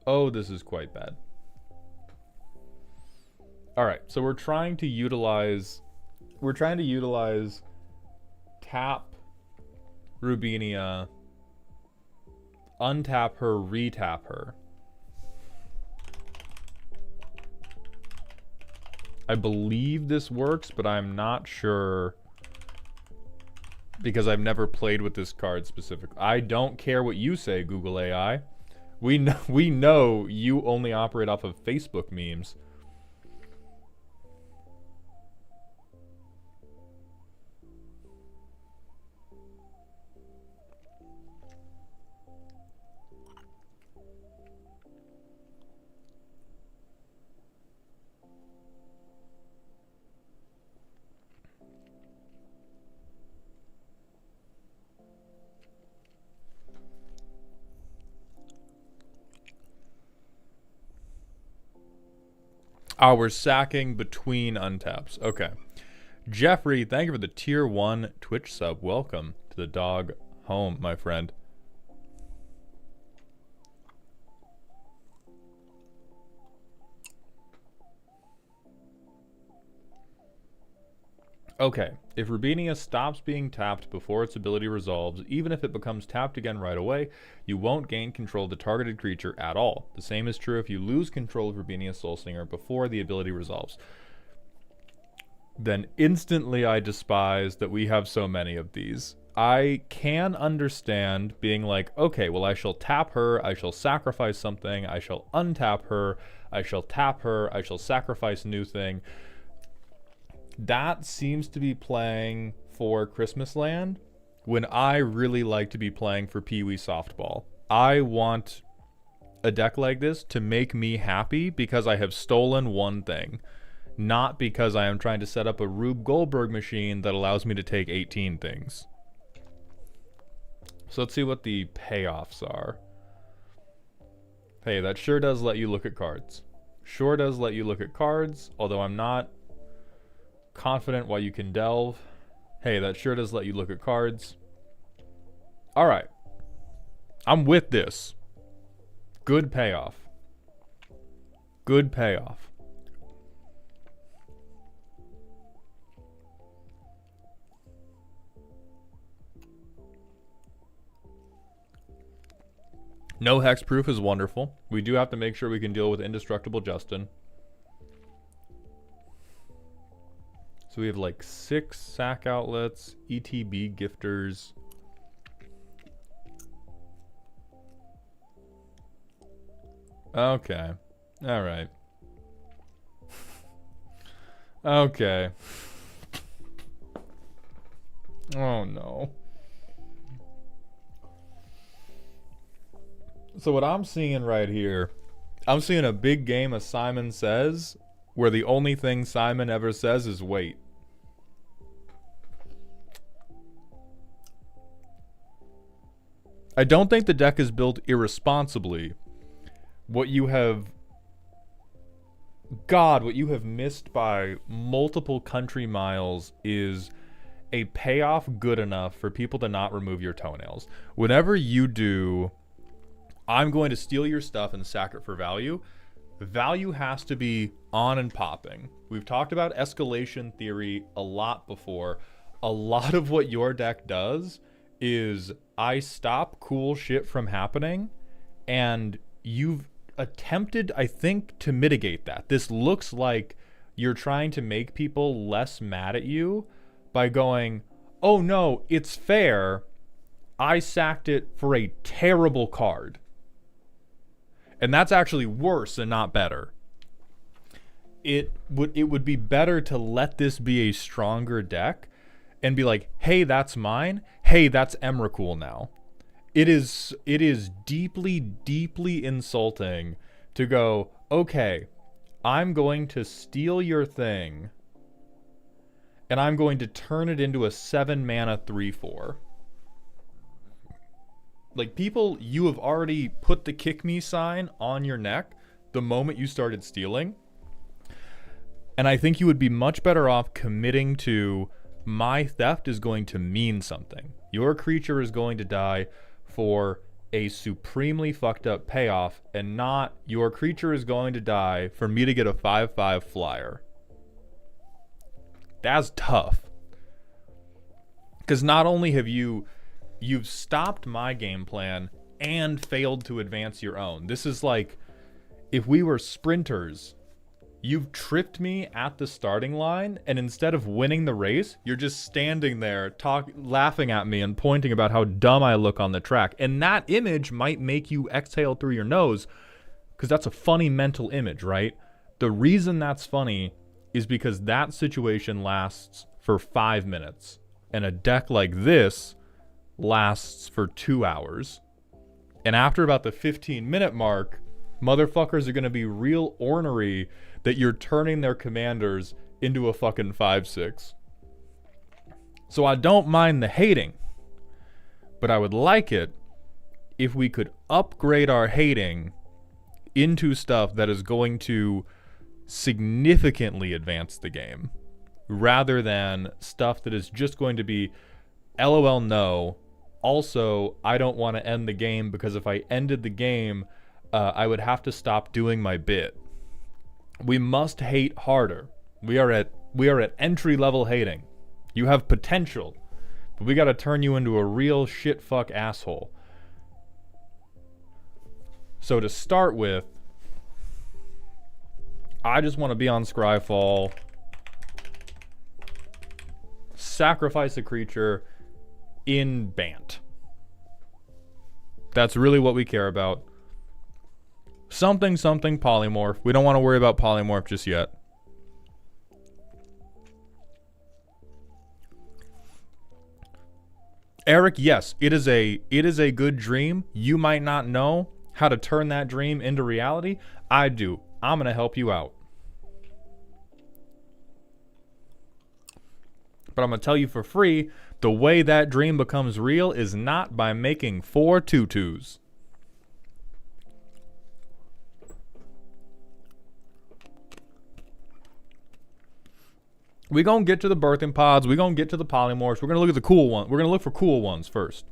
Oh, this is quite bad. Alright, so we're trying to utilize tap Rubinia, untap her, retap her. I believe this works, but I'm not sure because I've never played with this card specifically. I don't care what you say, Google AI. We know you only operate off of Facebook memes. Oh, we're sacking between untaps. Okay. Jeffrey, thank you for the tier 1 Twitch sub. Welcome to the dog home, my friend. Okay, if Rubinia stops being tapped before its ability resolves, even if it becomes tapped again right away, you won't gain control of the targeted creature at all. The same is true if you lose control of Rubinia Soulsinger before the ability resolves. Then instantly I despise that we have so many of these. I can understand being like, okay, well I shall tap her, I shall sacrifice something, I shall untap her, I shall tap her, I shall sacrifice a new thing. That seems to be playing for Christmas Land when I really like to be playing for Pee Wee Softball. I want a deck like this to make me happy because I have stolen one thing, not because I am trying to set up a Rube Goldberg machine that allows me to take 18 things. So let's see what the payoffs are. Hey, that sure does let you look at cards. Sure does let you look at cards, although I'm not confident why you can delve. Hey, that sure does let you look at cards. All right. I'm with this. Good payoff. Good payoff. No hexproof is wonderful. We do have to make sure we can deal with indestructible Justin. So we have like 6 sack outlets, ETB gifters. Okay. All right. Okay. Oh no. So what I'm seeing right here, I'm seeing a big game of Simon Says, where the only thing Simon ever says is wait. I don't think the deck is built irresponsibly. What you have missed by multiple country miles is a payoff good enough for people to not remove your toenails. Whenever you do, I'm going to steal your stuff and sack it for value. Value has to be on and popping. We've talked about escalation theory a lot before. A lot of what your deck does is I stop cool shit from happening, and you've attempted, I think, to mitigate that. This looks like you're trying to make people less mad at you by going, oh no, it's fair. I sacked it for a terrible card. And that's actually worse and not better. It would be better to let this be a stronger deck and be like, hey, that's mine. Hey, that's Emrakul now. It is deeply, deeply insulting to go, okay, I'm going to steal your thing and I'm going to turn it into a 7 mana 3/4. Like, people, you have already put the kick me sign on your neck the moment you started stealing. And I think you would be much better off committing to, my theft is going to mean something. Your creature is going to die for a supremely fucked up payoff, and not your creature is going to die for me to get a 5/5 flyer. That's tough. Because not only have you've stopped my game plan and failed to advance your own. This is like, if we were sprinters, you've tripped me at the starting line, and instead of winning the race, you're just standing there laughing at me and pointing about how dumb I look on the track. And that image might make you exhale through your nose, because that's a funny mental image, right? The reason that's funny is because that situation lasts for 5 minutes, and a deck like this lasts for 2 hours. And after about the 15-minute mark, motherfuckers are going to be real ornery that you're turning their commanders into a fucking 5/6. So I don't mind the hating, but I would like it if we could upgrade our hating into stuff that is going to significantly advance the game, rather than stuff that is just going to be LOL no. Also, I don't want to end the game, because if I ended the game, I would have to stop doing my bit. We must hate harder. We are at entry level hating. You have potential, but we got to turn you into a real shit fuck asshole. So to start with, I just want to be on Scryfall, sacrifice a creature in Bant. That's really what we care about. Something polymorph. We don't want to worry about polymorph just yet. Eric, yes, it is a good dream. You might not know how to turn that dream into reality. I do. I'm going to help you out. But I'm going to tell you for free, the way that dream becomes real is not by making 4 2/2s. We gonna get to the birthing pods. We gonna get to the polymorphs. We're gonna look at the cool one. We're gonna look for cool ones first.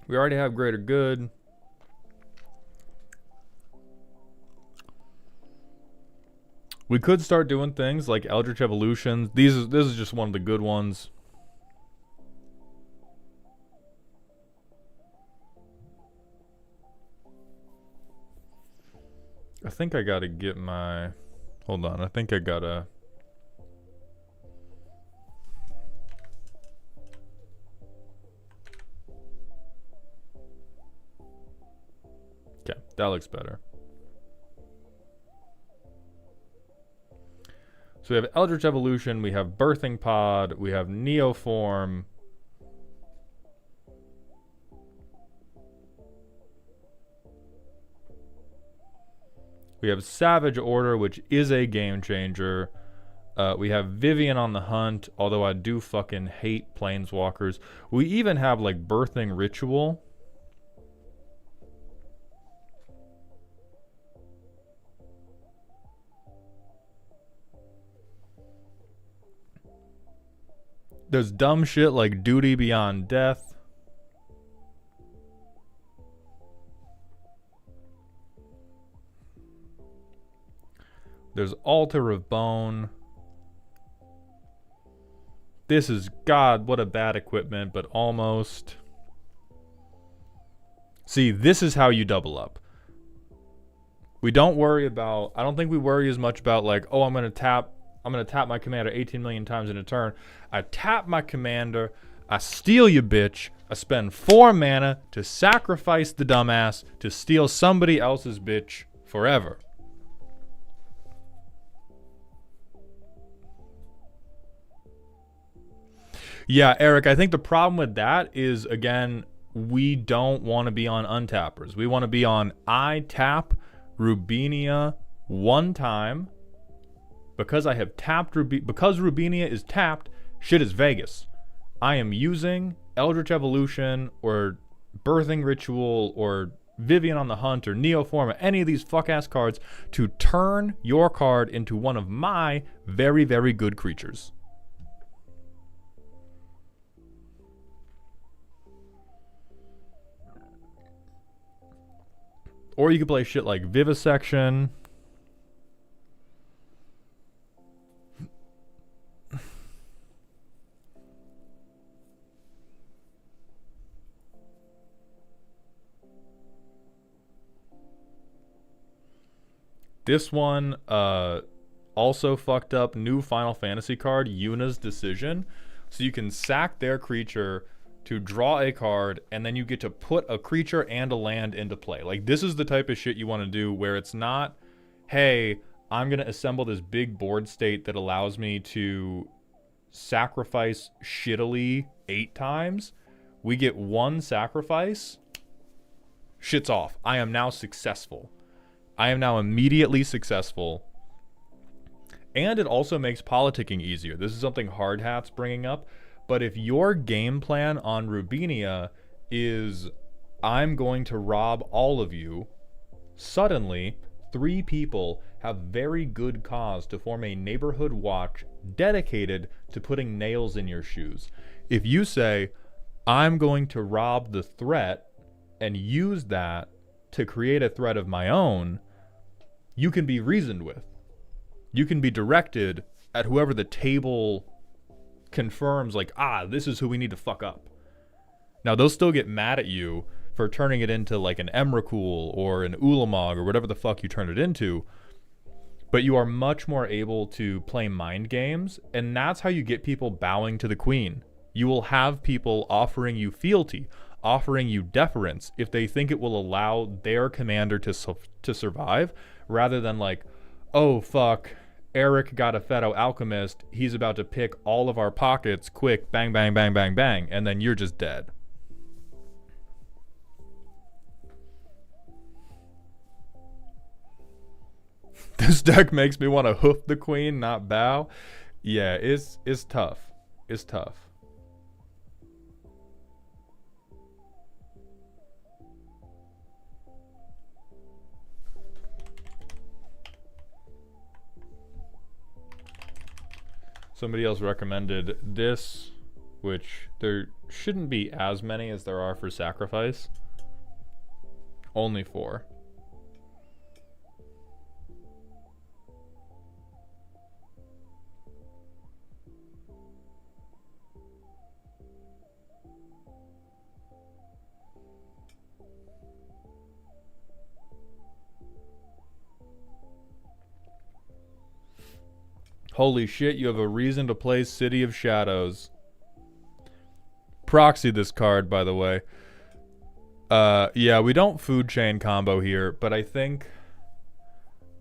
We already have greater good. We could start doing things like Eldritch Evolutions. This is just one of the good ones. I think I gotta get my... Hold on, I think I gotta... Okay, that looks better. So we have Eldritch Evolution, we have Birthing Pod, we have Neoform. We have Savage Order, which is a game changer. We have Vivian on the Hunt, although I do fucking hate Planeswalkers. We even have like Birthing Ritual. There's dumb shit like Duty Beyond Death. There's Altar of Bone. This is, God, what a bad equipment, but almost. See, this is how you double up. We don't worry about, I don't think we worry as much about like, oh, I'm going to tap my commander 18 million times in a turn. I tap my commander, I steal you bitch, I spend 4 mana to sacrifice the dumbass to steal somebody else's bitch forever. Yeah, Eric, I think the problem with that is, again, we don't want to be on untappers. We want to be on I tap Rubinia 1 time. Because I have tapped because Rubinia is tapped, shit is Vegas. I am using Eldritch Evolution or Birthing Ritual or Vivian on the Hunt or Neoform or any of these fuck-ass cards to turn your card into one of my very, very good creatures. Or you could play shit like Vivisection. This one also fucked up new Final Fantasy card, Yuna's Decision. So you can sack their creature to draw a card, and then you get to put a creature and a land into play. Like, this is the type of shit you want to do where it's not, hey, I'm going to assemble this big board state that allows me to sacrifice shittily 8 times. We get 1 sacrifice. Shit's off. I am now successful. I am now immediately successful. And it also makes politicking easier. This is something Hard Hat's bringing up. But if your game plan on Rubinia is, I'm going to rob all of you, suddenly 3 people have very good cause to form a neighborhood watch dedicated to putting nails in your shoes. If you say, I'm going to rob the threat and use that to create a threat of my own, you can be reasoned with. You can be directed at whoever the table confirms, like, this is who we need to fuck up. Now, they'll still get mad at you for turning it into like an Emrakul or an Ulamog or whatever the fuck you turn it into, but you are much more able to play mind games, and that's how you get people bowing to the queen. You will have people offering you fealty, offering you deference if they think it will allow their commander to survive, rather than like, oh fuck, Eric got a Phaedo Alchemist, he's about to pick all of our pockets, quick, bang, bang, bang, bang, bang, and then you're just dead. This deck makes me want to hoof the queen, not bow. Yeah, it's tough. It's tough. Somebody else recommended this, which there shouldn't be as many as there are for sacrifice. Only 4. Holy shit, you have a reason to play City of Shadows. Proxy this card, by the way. Yeah, we don't food chain combo here, but I think...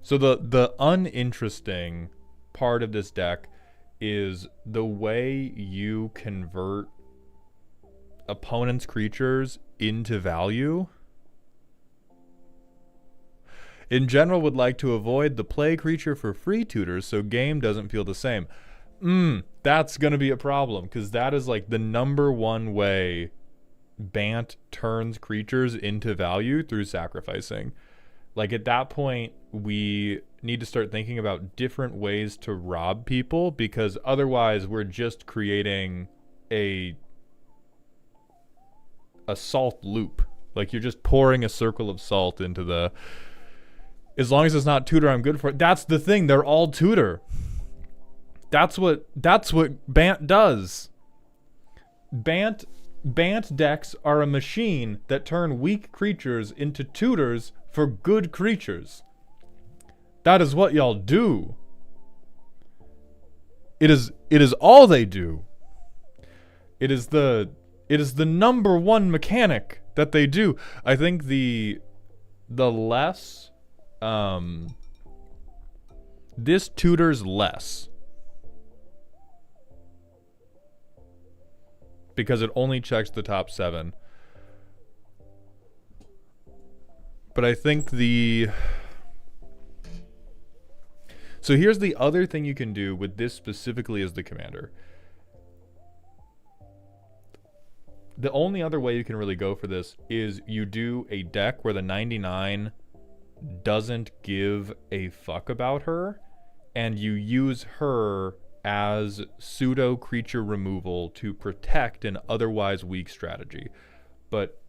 So the uninteresting part of this deck is the way you convert opponent's creatures into value. In general, would like to avoid the play creature for free tutors so game doesn't feel the same. That's going to be a problem, because that is like the #1 way Bant turns creatures into value, through sacrificing. Like at that point, we need to start thinking about different ways to rob people, because otherwise we're just creating a salt loop. Like you're just pouring a circle of salt into the... As long as it's not tutor, I'm good for it. That's the thing. They're all tutor. That's what Bant does. Bant decks are a machine that turn weak creatures into tutors for good creatures. That is what y'all do. It is all they do. It is the #1 mechanic that they do. I think the less this tutors less, because it only checks the top 7. But I think so here's the other thing you can do with this specifically as the commander. The only other way you can really go for this is you do a deck where the 99 doesn't give a fuck about her, and you use her as pseudo creature removal to protect an otherwise weak strategy. But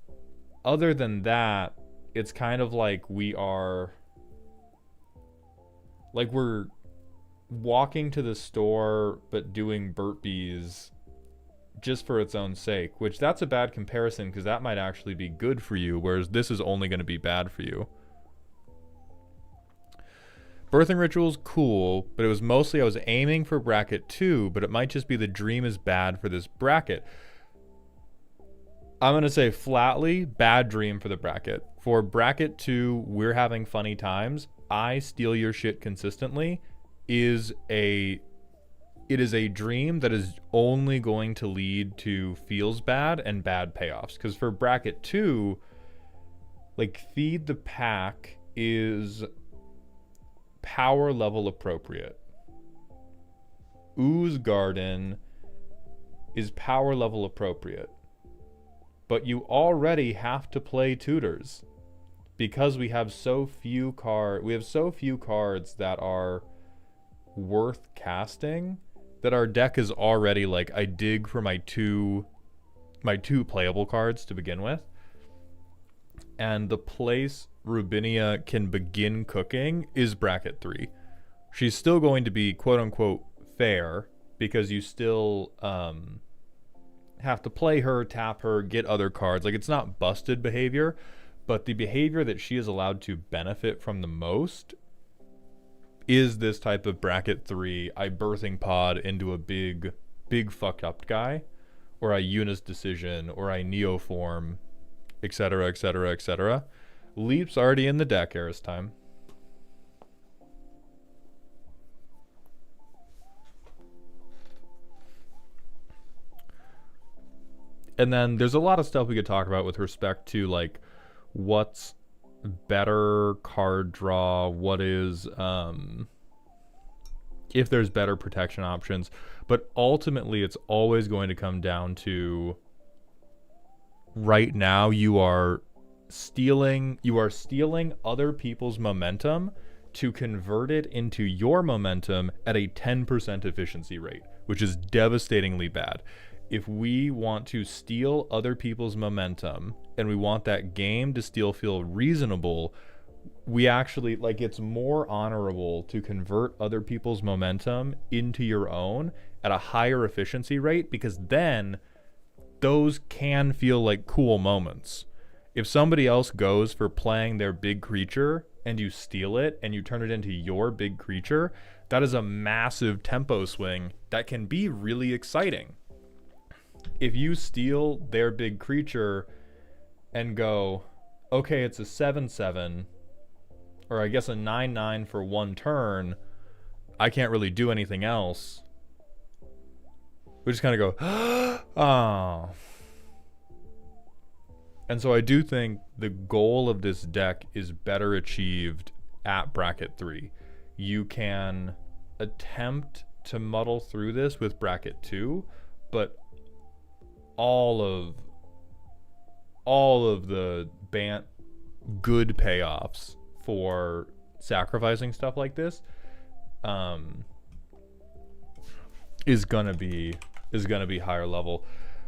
other than that, it's kind of like we're walking to the store but doing burpees just for its own sake, which that's a bad comparison, because that might actually be good for you, whereas this is only going to be bad for you. Birthing Ritual's cool, but it was mostly I was aiming for bracket 2, but it might just be the dream is bad for this bracket. I'm going to say flatly, bad dream for the bracket. For bracket 2, we're having funny times. I steal your shit consistently is a dream that is only going to lead to feels bad and bad payoffs. Because for bracket 2, like Feed the Pack is power level appropriate. Ooze Garden is power level appropriate. But you already have to play tutors, because we have so few cards that are worth casting, that our deck is already like, I dig for my two playable cards to begin with. And the place Rubinia can begin cooking is bracket 3. She's still going to be quote unquote fair, because you still have to play her, tap her, get other cards. Like, it's not busted behavior, but the behavior that she is allowed to benefit from the most is this type of bracket 3, I birthing pod into a big fucked up guy, or I Eunice decision, or I neoform, etc, etc, etc. Leap's already in the deck, Eris time. And then there's a lot of stuff we could talk about with respect to like what's better card draw, what is if there's better protection options, but ultimately it's always going to come down to, right now you are stealing other people's momentum to convert it into your momentum at a 10% efficiency rate, which is devastatingly bad. If we want to steal other people's momentum and we want that game to still feel reasonable, we actually, like, it's more honorable to convert other people's momentum into your own at a higher efficiency rate, because then those can feel like cool moments. If somebody else goes for playing their big creature and you steal it and you turn it into your big creature, that is a massive tempo swing that can be really exciting. If you steal their big creature and go, okay, it's a 7/7, or I guess a 9/9 for one turn, I can't really do anything else. We just kind of go, oh. And so I do think the goal of this deck is better achieved at bracket 3. You can attempt to muddle through this with bracket 2, but all of the good payoffs for sacrificing stuff like this is gonna be higher level.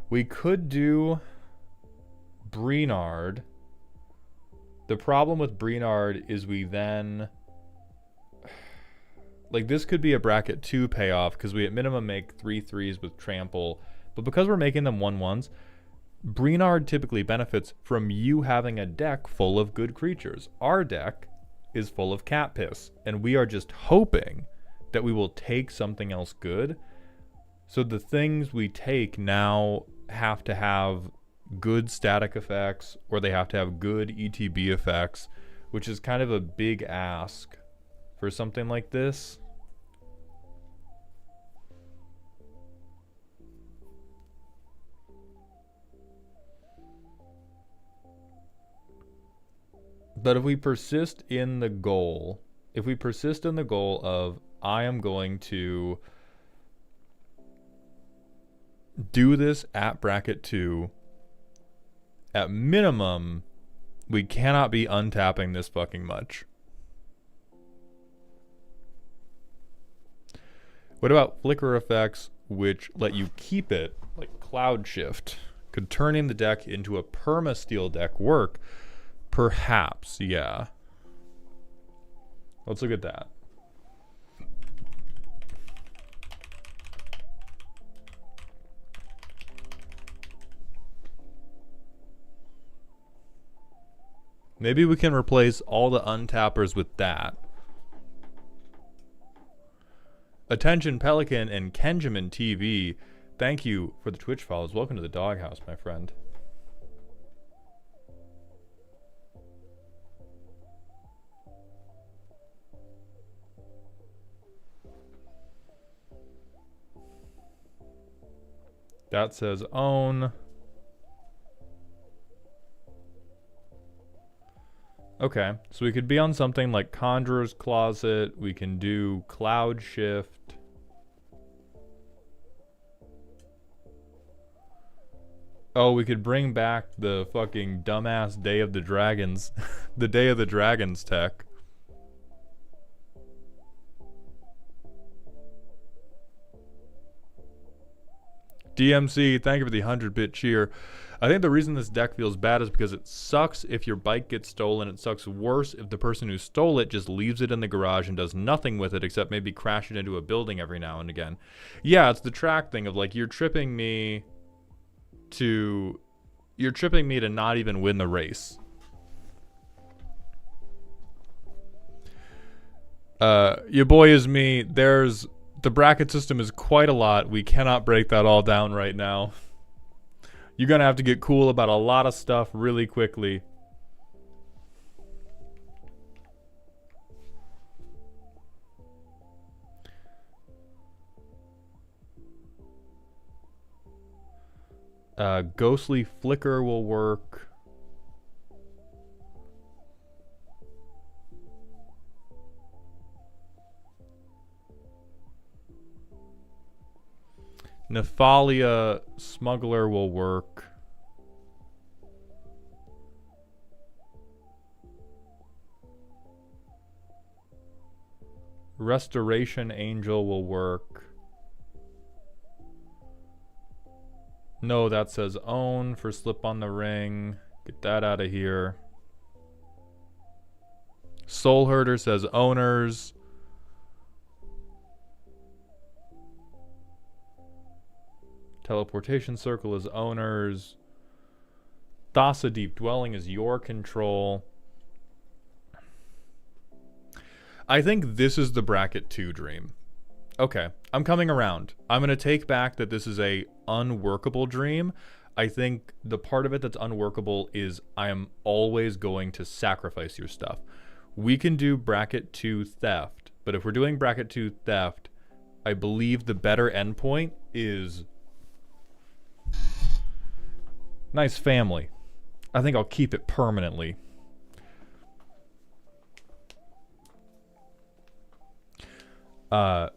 We could do Breenard. The problem with Breenard is we then, like, this could be a bracket 2 payoff because we at minimum make 3/3s with trample, but because we're making them 1/1s, Breenard typically benefits from you having a deck full of good creatures. Our deck is full of cat piss, and we are just hoping that we will take something else good. So the things we take now have to have good static effects, or they have to have good ETB effects, which is kind of a big ask for something like this. But if we persist in the goal, of I am going to do this at bracket 2, at minimum, we cannot be untapping this fucking much. What about flicker effects, which let you keep it, like Cloud Shift? Could turning the deck into a perma-steal deck work? Perhaps, yeah. Let's look at that. Maybe we can replace all the untappers with that. Attention Pelican and Kenjamin TV, thank you for the Twitch follows. Welcome to the doghouse, my friend. That says own. Okay, so we could be on something like Conjurer's Closet. We can do Cloud Shift. Oh, we could bring back the fucking dumbass Day of the Dragons. The Day of the Dragons tech. DMC, thank you for the 100-bit cheer. I think the reason this deck feels bad is because it sucks if your bike gets stolen. It sucks worse if the person who stole it just leaves it in the garage and does nothing with it except maybe crash it into a building every now and again. Yeah, it's the track thing of like, you're tripping me to not even win the race. Your boy is me. The bracket system is quite a lot. We cannot break that all down right now. You're going to have to get cool about a lot of stuff really quickly. Ghostly Flicker will work. Nephalia Smuggler will work. Restoration Angel will work. No, that says own for Slip on the Ring. Get that out of here. Soul Herder says owners. Teleportation Circle is owners. Thassa Deep Dwelling is your control. I think this is the bracket 2 dream. Okay, I'm coming around. I'm going to take back that this is a unworkable dream. I think the part of it that's unworkable is I am always going to sacrifice your stuff. We can do bracket 2 theft, but if we're doing bracket 2 theft, I believe the better endpoint is nice family. I think I'll keep it permanently.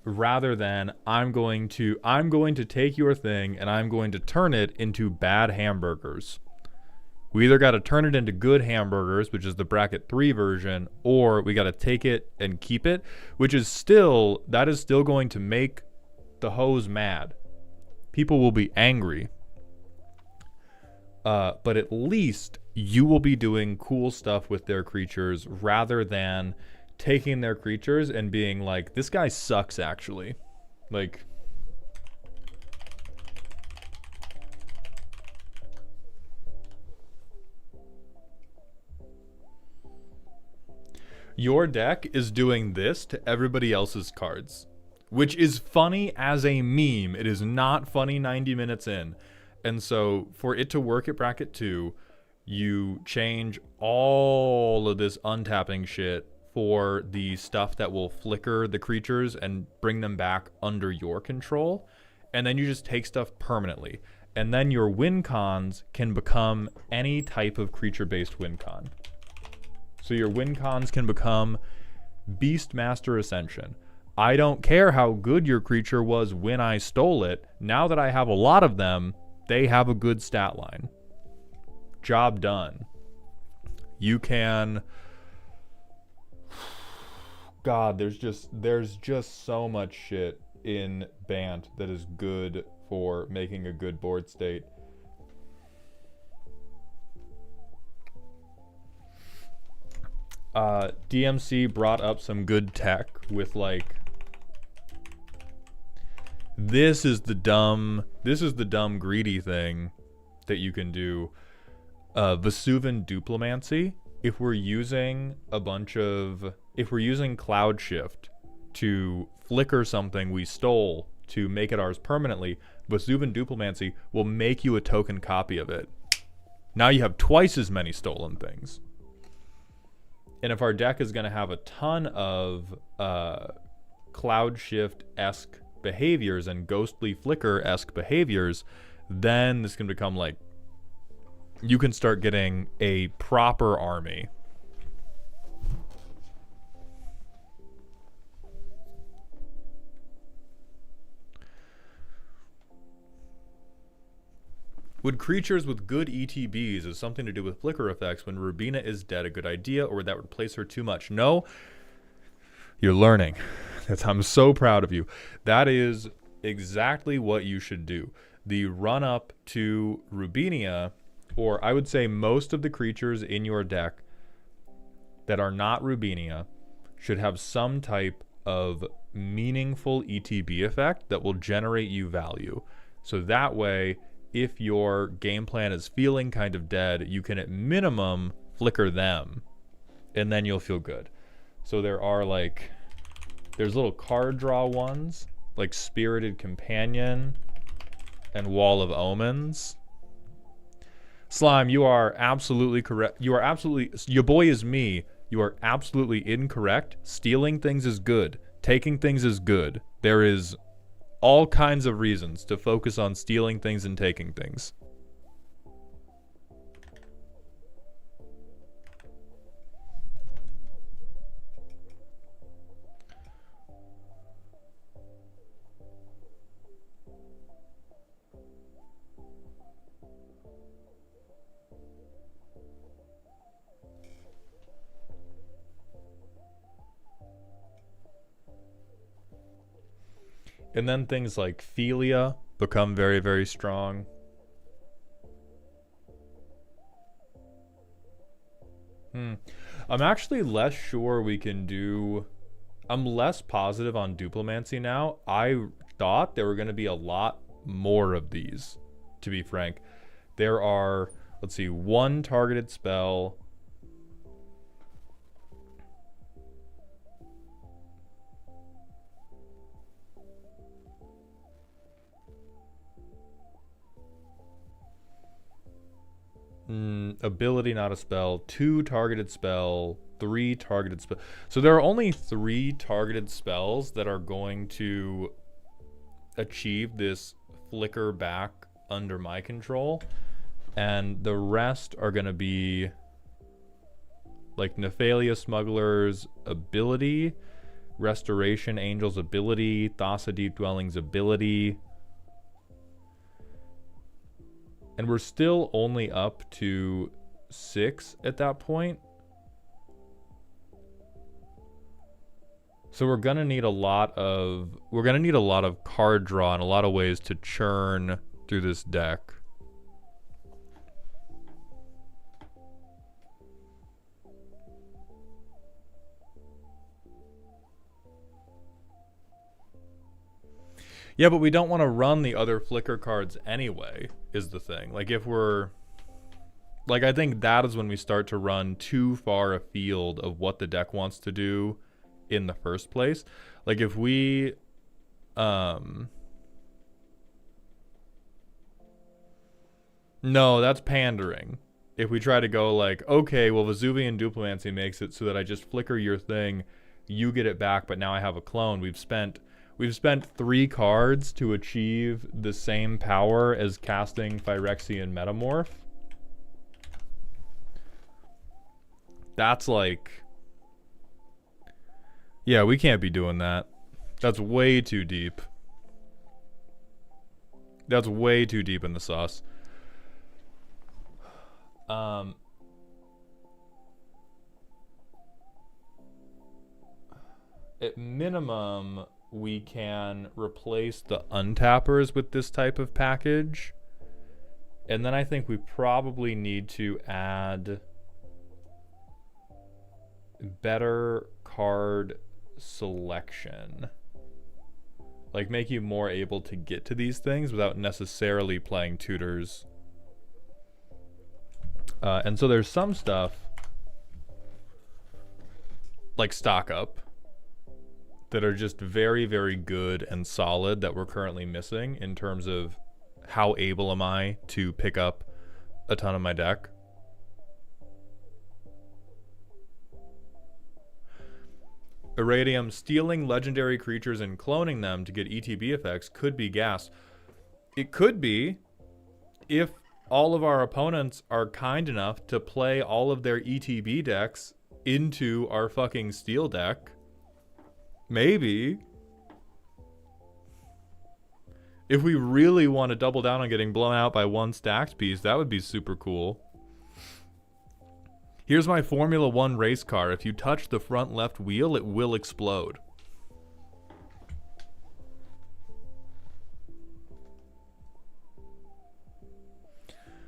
Rather than I'm going to take your thing and I'm going to turn it into bad hamburgers. We either got to turn it into good hamburgers, which is the bracket 3 version, or we got to take it and keep it, which is still, that is still going to make the hoes mad. People will be angry. But at least you will be doing cool stuff with their creatures rather than taking their creatures and being like, this guy sucks actually. Like, your deck is doing this to everybody else's cards, which is funny as a meme. It is not funny 90 minutes in. And so for it to work at bracket 2, you change all of this untapping shit for the stuff that will flicker the creatures and bring them back under your control. And then you just take stuff permanently. And then your win cons can become any type of creature-based win con. So your win cons can become Beastmaster Ascension. I don't care how good your creature was when I stole it. Now that I have a lot of them, they have a good stat line. Job done. You can... God, there's just so much shit in Bant that is good for making a good board state. DMC brought up some good tech with like... This is the dumb greedy thing that you can do. Vesuvan Duplimancy. If we're using Cloud Shift to flicker something we stole to make it ours permanently, Vesuvan Duplimancy will make you a token copy of it. Now you have twice as many stolen things. And if our deck is going to have a ton of Cloud Shift-esque behaviors and Ghostly Flicker-esque behaviors, then this can become like, you can start getting a proper army. Would creatures with good ETBs as something to do with flicker effects when Rubina is dead a good idea, or would that replace her too much? No. You're learning. I'm so proud of you. That is exactly what you should do. The run up to Rubinia, or I would say most of the creatures in your deck that are not Rubinia, should have some type of meaningful ETB effect that will generate you value. So that way, if your game plan is feeling kind of dead, you can at minimum flicker them, and then you'll feel good. So there are like... There's little card draw ones, like Spirited Companion and Wall of Omens. Slime, you are absolutely correct. You are absolutely... Your boy is me. You are absolutely incorrect. Stealing things is good. Taking things is good. There is all kinds of reasons to focus on stealing things and taking things. And then things like Philia become very, very strong. I'm actually less sure we can do... I'm less positive on Duplimancy now. I thought there were going to be a lot more of these, to be frank. There are, let's see, 1 targeted spell. Ability, not a spell. 2 targeted spell. 3 targeted spell. So there are only 3 targeted spells that are going to achieve this flicker back under my control. And the rest are going to be like Nephalia Smuggler's ability, Restoration Angel's ability, Thassa Deep Dwelling's ability. And we're still only up to 6 at that point. So we're gonna need a lot of card draw and a lot of ways to churn through this deck. Yeah, but we don't want to run the other flicker cards anyway, is the thing. Like, if we're... Like, I think that is when we start to run too far afield of what the deck wants to do in the first place. Like, if we... No, that's pandering. If we try to go like, okay, well, Vesuvian Duplimancy makes it so that I just flicker your thing, you get it back, but now I have a clone. We've spent 3 cards to achieve the same power as casting Phyrexian Metamorph. That's like... Yeah, we can't be doing that. That's way too deep. That's way too deep in the sauce. At minimum, we can replace the untappers with this type of package. And then I think we probably need to add better card selection. Like, make you more able to get to these things without necessarily playing tutors. And so there's some stuff like Stock Up that are just very, very good and solid that we're currently missing in terms of how able am I to pick up a ton of my deck. Irradium, stealing legendary creatures and cloning them to get ETB effects could be gas. It could be if all of our opponents are kind enough to play all of their ETB decks into our fucking steal deck. Maybe. If we really want to double down on getting blown out by 1 stacked piece, that would be super cool. Here's my Formula 1 race car. If you touch the front left wheel, it will explode.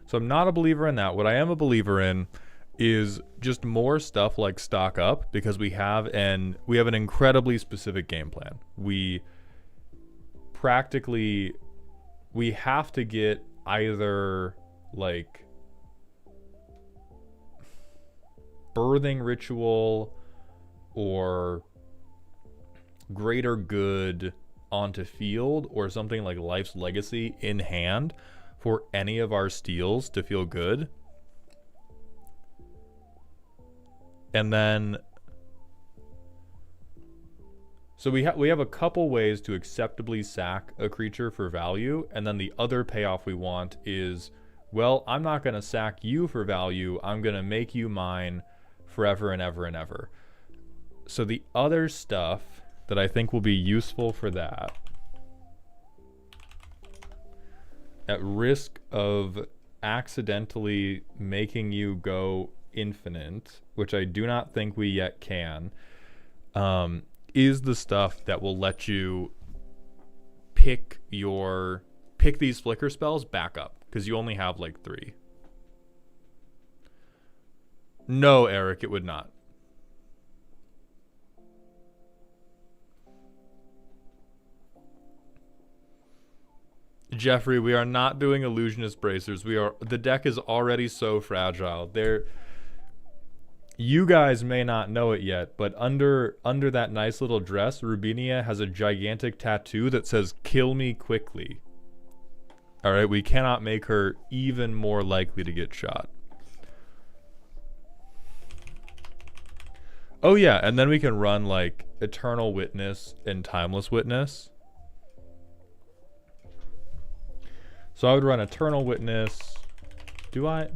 So I'm not a believer in that. What I am a believer in is just more stuff like Stock Up, because we have an incredibly specific game plan. We have to get either like Birthing Ritual or Greater Good onto field, or something like Life's Legacy in hand for any of our steals to feel good. And then, so we have a couple ways to acceptably sack a creature for value, and then the other payoff we want is, well, I'm not going to sack you for value, I'm going to make you mine forever and ever and ever. So the other stuff that I think will be useful for that, at risk of accidentally making you go infinite, which I do not think we yet can, is the stuff that will let you pick these flicker spells back up, because you only have like 3. No, Eric, it would not. Jeffrey, we are not doing illusionist bracers. The deck is already so fragile. You guys may not know it yet, but under that nice little dress, Rubinia has a gigantic tattoo that says "Kill me quickly." All right, we cannot make her even more likely to get shot. Oh yeah, and then we can run like Eternal Witness and Timeless Witness. So I would run Eternal Witness. Am I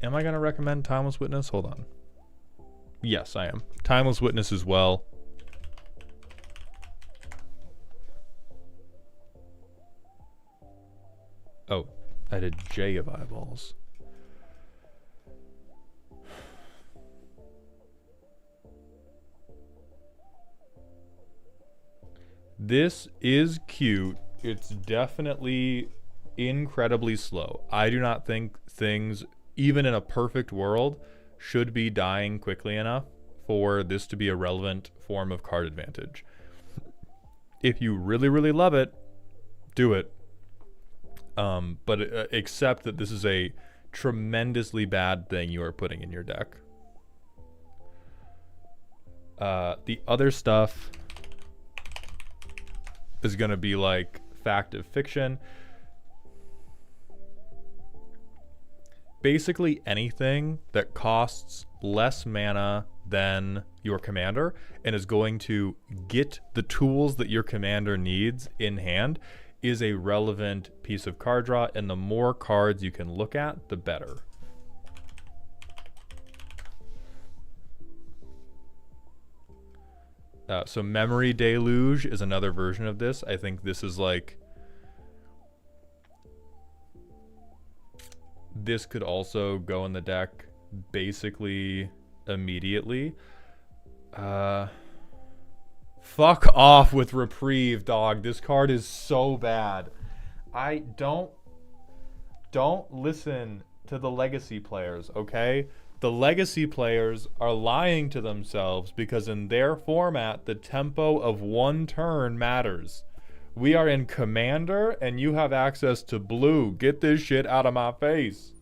going to recommend Timeless Witness? Hold on. Yes, I am. Timeless Witness as well. Oh, I did J of eyeballs. This is cute. It's definitely incredibly slow. I do not think things, even in a perfect world, should be dying quickly enough for this to be a relevant form of card advantage. If you really, really love it, do it. But accept that this is a tremendously bad thing you are putting in your deck. The other stuff is going to be like fact of fiction. Basically anything that costs less mana than your commander and is going to get the tools that your commander needs in hand is a relevant piece of card draw, and the more cards you can look at, the better. So Memory Deluge is another version of this. I think this is like... This could also go in the deck basically immediately. Fuck off with Reprieve, dog. This card is so bad. Don't listen to the Legacy players, okay? The Legacy players are lying to themselves because in their format, the tempo of one turn matters. We are in Commander, and you have access to blue. Get this shit out of my face.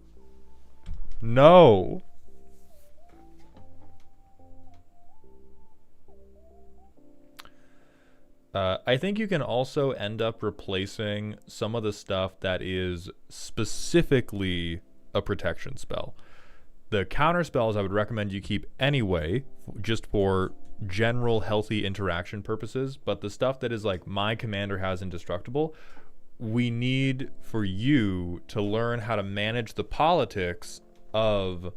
No. I think you can also end up replacing some of the stuff that is specifically a protection spell. The counter spells I would recommend you keep anyway, just for general healthy interaction purposes, but the stuff that is like my commander has indestructible, we need for you to learn how to manage the politics of,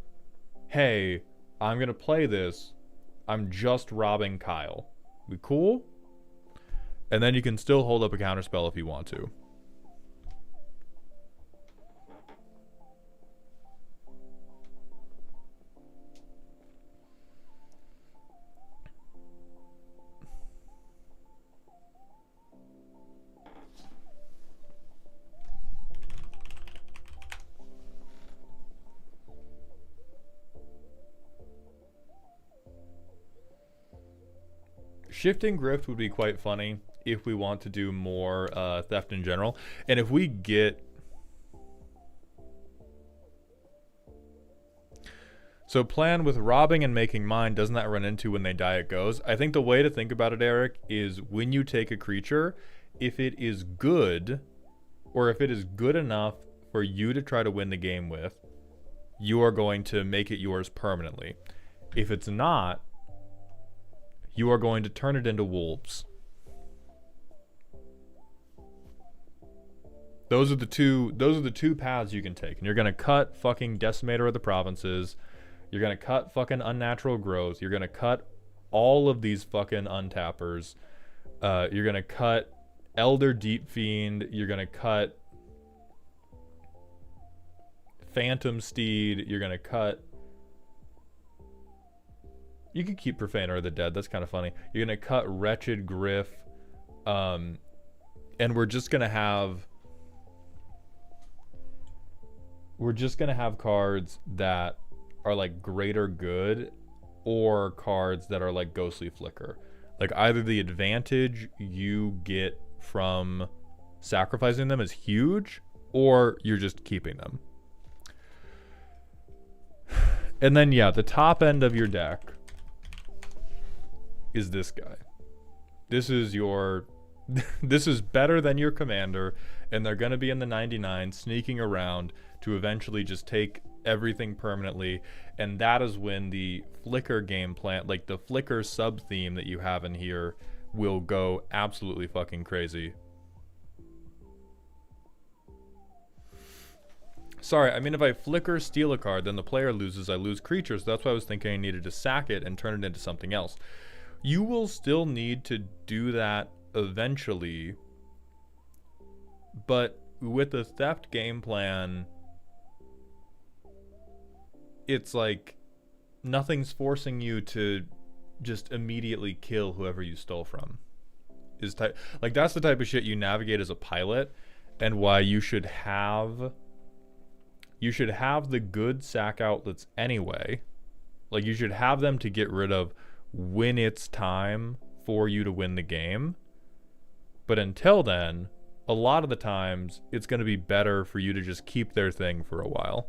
hey, I'm going to play this, I'm just robbing Kyle. We cool? And then you can still hold up a counterspell if you want to. Shifting Grift would be quite funny if we want to do more theft in general. And if we get... So plan with robbing and making mine, doesn't that run into when they die it goes? I think the way to think about it, Eric, is when you take a creature, if it is good, or if it is good enough for you to try to win the game with, you are going to make it yours permanently. If it's not, you are going to turn it into wolves. Those are the two paths you can take. And you're going to cut fucking Decimator of the Provinces. You're going to cut fucking Unnatural Growth. You're going to cut all of these fucking untappers. You're going to cut Elder Deep Fiend. You're going to cut Phantom Steed. You're going to cut... You could keep Profaner of the Dead. That's kind of funny. You're going to cut Wretched Griff. And we're just gonna have cards that are like greater good, or cards that are like ghostly flicker. Like either the advantage you get from sacrificing them is huge, or you're just keeping them. And then yeah, the top end of your deck is this guy. This is your this is better than your commander, and they're going to be in the 99 sneaking around to eventually just take everything permanently. And that is when the flicker game plan, like the flicker sub theme that you have in here, will go absolutely fucking crazy. Sorry, I mean, if I flicker steal a card, then the player loses, I lose creatures. That's why I was thinking I needed to sack it and turn it into something else. You will still need to do that eventually, but with the theft game plan, it's like nothing's forcing you to just immediately kill whoever you stole from. Like that's the type of shit you navigate as a pilot, and why you should have the good sack outlets anyway. Like you should have them to get rid of when it's time for you to win the game. But until then, a lot of the times, it's going to be better for you to just keep their thing for a while.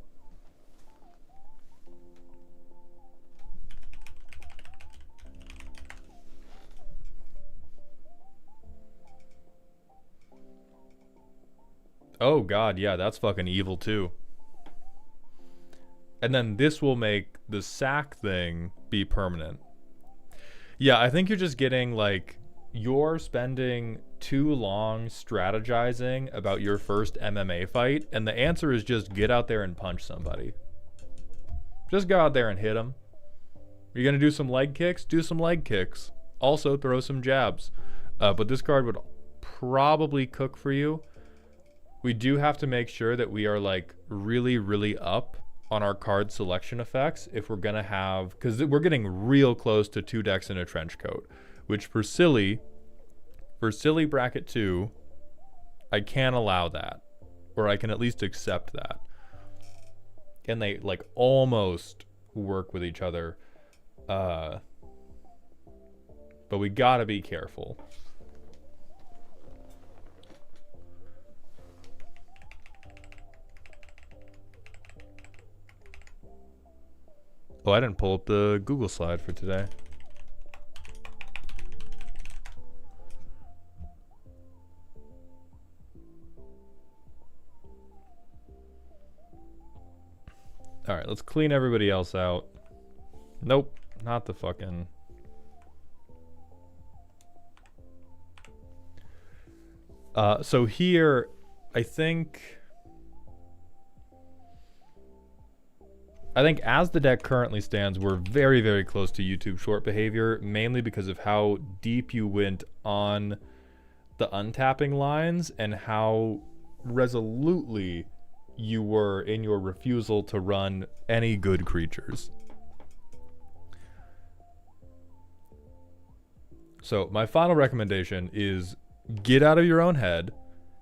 Oh god, yeah, that's fucking evil too. And then this will make the sack thing be permanent. Yeah, I think you're just getting like, you're spending too long strategizing about your first MMA fight, and the answer is just get out there and punch somebody. Just go out there and hit them. You're gonna do some leg kicks? Do some leg kicks. Also throw some jabs. But this card would probably cook for you. We do have to make sure that we are like really, really up on our card selection effects if we're gonna have, because we're getting real close to 2 decks in a trench coat, which for silly bracket 2, I can't allow that, or I can at least accept that. And they like almost work with each other, but we gotta be careful. Oh, I didn't pull up the Google slide for today. All right, let's clean everybody else out. Nope, not the fucking... So here, I think as the deck currently stands, we're very, very close to YouTube short behavior, mainly because of how deep you went on the untapping lines and how resolutely you were in your refusal to run any good creatures. So my final recommendation is get out of your own head,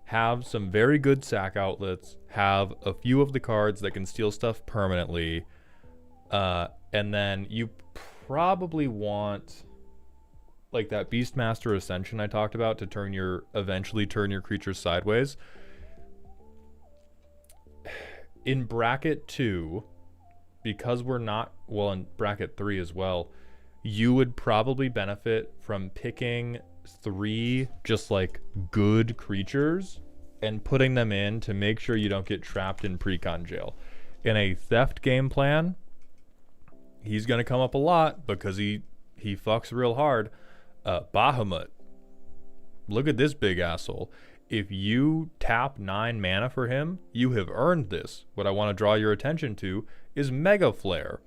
have some very good sack outlets, have a few of the cards that can steal stuff permanently, and then you probably want like that Beastmaster Ascension I talked about to eventually turn your creatures sideways. In bracket 2, because we're not, well, in bracket 3 as well, you would probably benefit from picking 3 just like good creatures and putting them in to make sure you don't get trapped in precon jail. In a theft game plan, he's going to come up a lot because he fucks real hard. Bahamut. Look at this big asshole. If you tap 9 mana for him, you have earned this. What I want to draw your attention to is Mega Flare.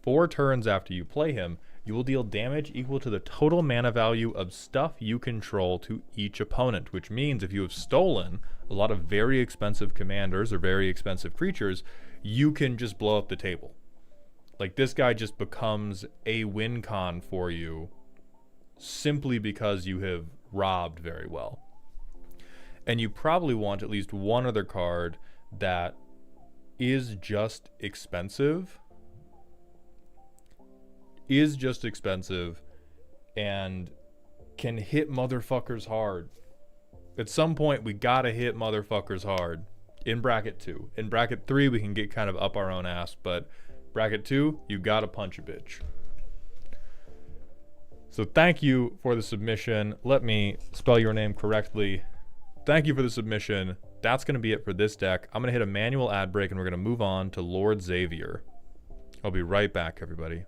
4 turns after you play him, you will deal damage equal to the total mana value of stuff you control to each opponent, which means if you have stolen a lot of very expensive commanders or very expensive creatures, you can just blow up the table. Like, this guy just becomes a win con for you simply because you have robbed very well. And you probably want at least one other card that is just expensive, and can hit motherfuckers hard. At some point, we gotta hit motherfuckers hard. In bracket 2. In bracket 3, we can get kind of up our own ass, but bracket 2, you gotta punch a bitch. So thank you for the submission. Let me spell your name correctly. Thank you for the submission. That's going to be it for this deck. I'm going to hit a manual ad break, and we're going to move on to Lord Xavier. I'll be right back, everybody.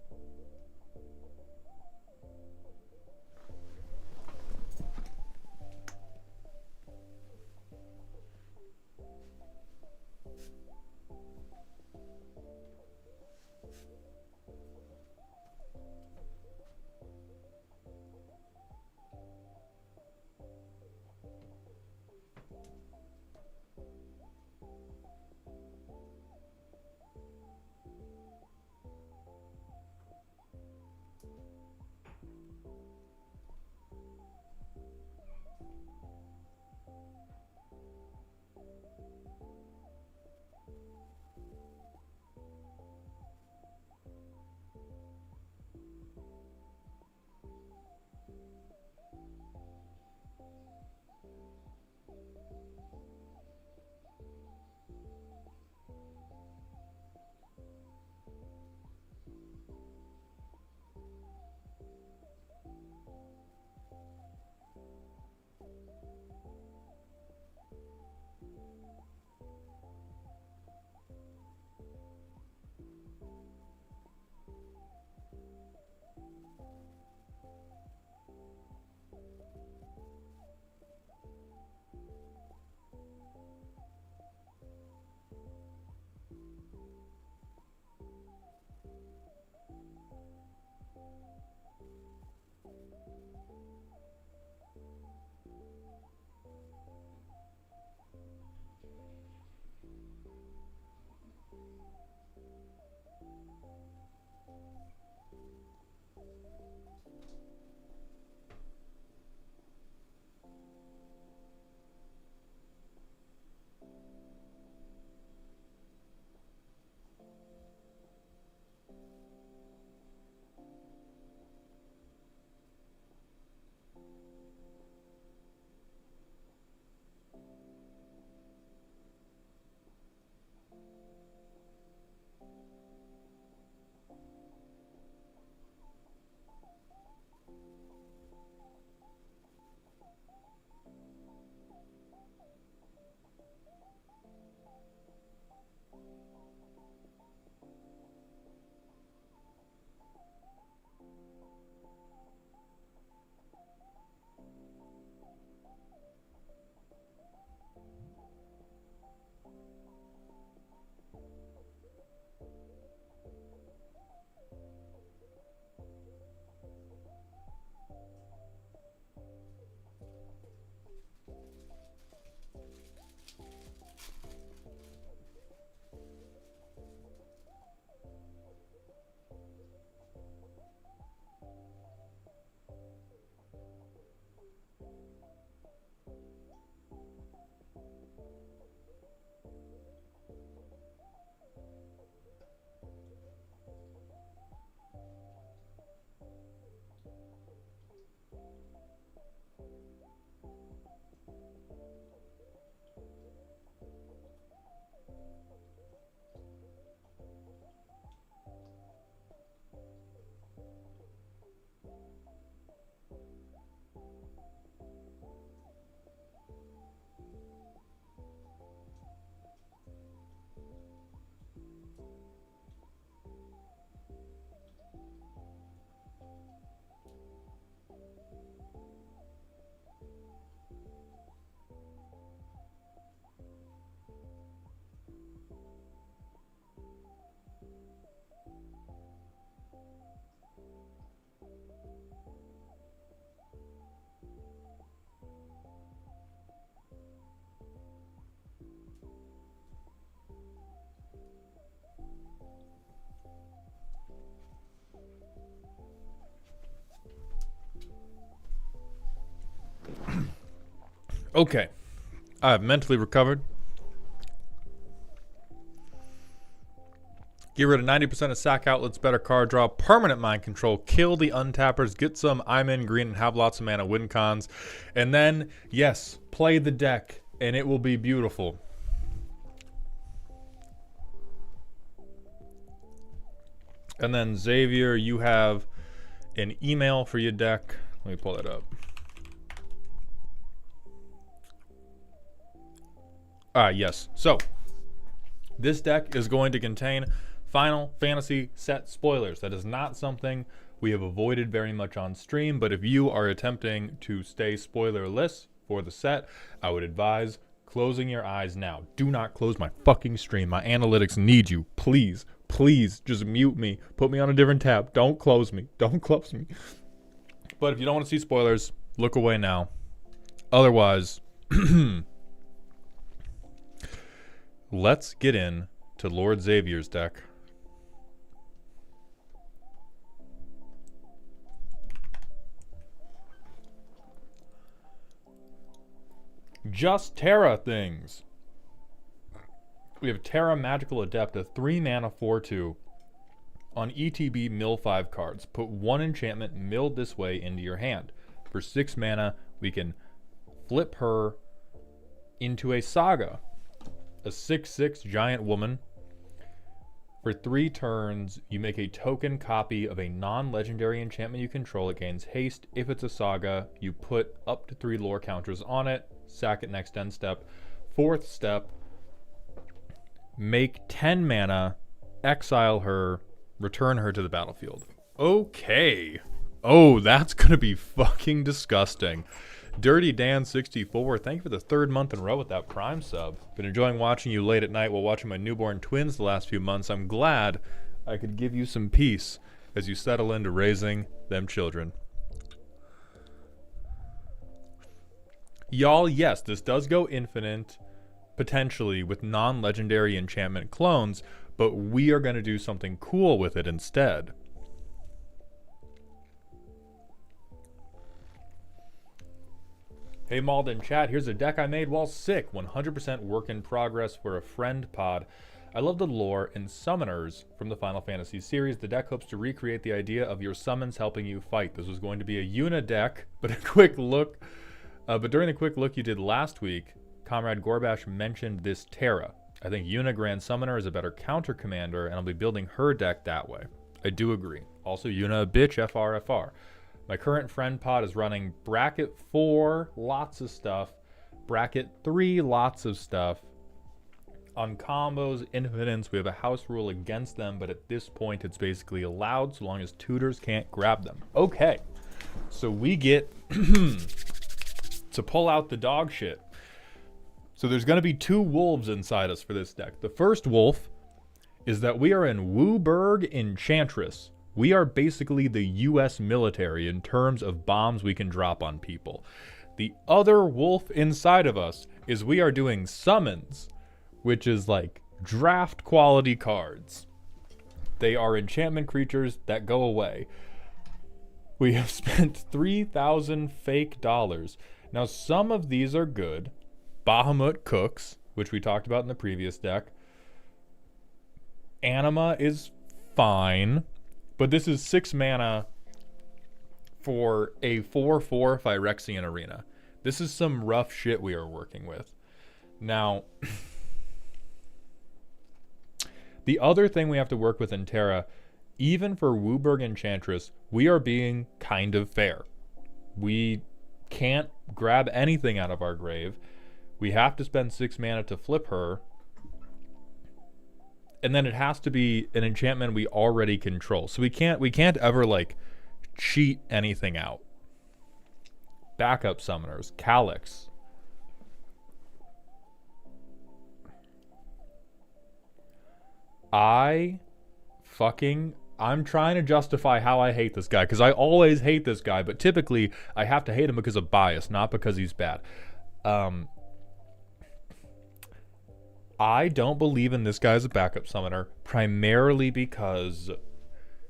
Okay. I have mentally recovered. Get rid of 90% of sack outlets, better card draw, permanent mind control, kill the untappers, get some I'm in green and have lots of mana win cons. And then, yes, play the deck and it will be beautiful. And then Xavier, you have an email for your deck. Let me pull that up. Yes. So, this deck is going to contain Final Fantasy set spoilers. That is not something we have avoided very much on stream, but if you are attempting to stay spoilerless for the set, I would advise closing your eyes now. Do not close my fucking stream. My analytics need you. Please, please, just mute me. Put me on a different tab. Don't close me. Don't close me. But if you don't want to see spoilers, look away now. Otherwise, let's get in to Lord Xavier's deck. Just Terra things. We have Terra Magical Adept, a 3-mana 4/2. On ETB, mill 5 cards. Put 1 enchantment milled this way into your hand. For 6 mana, we can flip her into a Saga. A 6/6 giant woman. For 3 turns, you make a token copy of a non-legendary enchantment you control. It gains haste. If it's a Saga, you put up to 3 lore counters on it. Sack it next end step. 4th step, make 10 mana, exile her, return her to the battlefield. Okay. Oh, that's going to be fucking disgusting. Dirty Dan 64, thank you for the 3rd month in a row with that Prime sub. Been enjoying watching you late at night while watching my newborn twins the last few months. I'm glad I could give you some peace as you settle into raising them children. Y'all, yes, this does go infinite, potentially, with non-legendary enchantment clones, but we are going to do something cool with it instead. Hey Malden chat, here's a deck I made while sick, 100% work in progress for a friend pod. I love the lore and summoners from the Final Fantasy series. The deck hopes to recreate the idea of your summons helping you fight. This was going to be a Yuna deck, but during the quick look you did last week, Comrade Gorbash mentioned this Terra. I think Yuna Grand Summoner is a better counter commander, and I'll be building her deck that way. I do agree. Also, Yuna a bitch, FR. My current friend pod is running bracket 4, lots of stuff. Bracket 3, lots of stuff. On combos, infinites, we have a house rule against them, but at this point it's basically allowed so long as tutors can't grab them. Okay, so we get to pull out the dog shit. So there's going to be 2 wolves inside us for this deck. The first wolf is that we are in Wooburg Enchantress. We are basically the US military in terms of bombs we can drop on people. The other wolf inside of us is we are doing summons, which is like draft quality cards. They are enchantment creatures that go away. We have spent 3,000 fake dollars. Now, some of these are good. Bahamut Cooks, which we talked about in the previous deck. Anima is fine, but this is 6 mana for a 4/4 Phyrexian Arena. This is some rough shit we are working with. Now, the other thing we have to work with in Terra, even for Wooburg Enchantress, we are being kind of fair. We can't grab anything out of our grave. We have to spend 6 mana to flip her. And then it has to be an enchantment we already control. So we can't ever like cheat anything out. Backup summoners, Calyx. I'm trying to justify how I hate this guy, because I always hate this guy, but typically I have to hate him because of bias, not because he's bad. I don't believe in this guy as a backup summoner, primarily because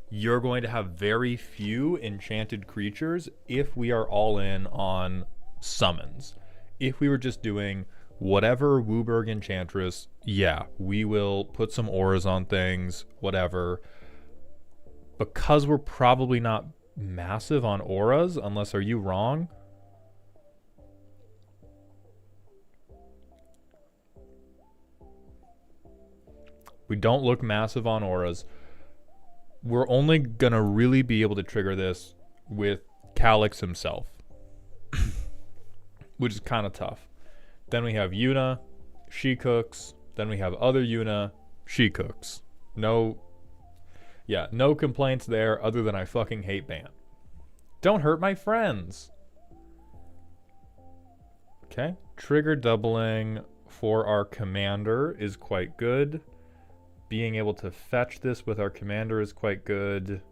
you're going to have very few enchanted creatures if we are all in on summons. If we were just doing whatever Wooburg Enchantress, yeah, we will put some auras on things, whatever. Because we're probably not massive on auras, unless are you wrong? We don't look massive on auras. We're only gonna really be able to trigger this with Calyx himself, which is kind of tough. Then we have Yuna, she cooks. Then we have other Yuna, she cooks. No complaints there other than I fucking hate ban. Don't hurt my friends. Okay, trigger doubling for our commander is quite good. Being able to fetch this with our commander is quite good.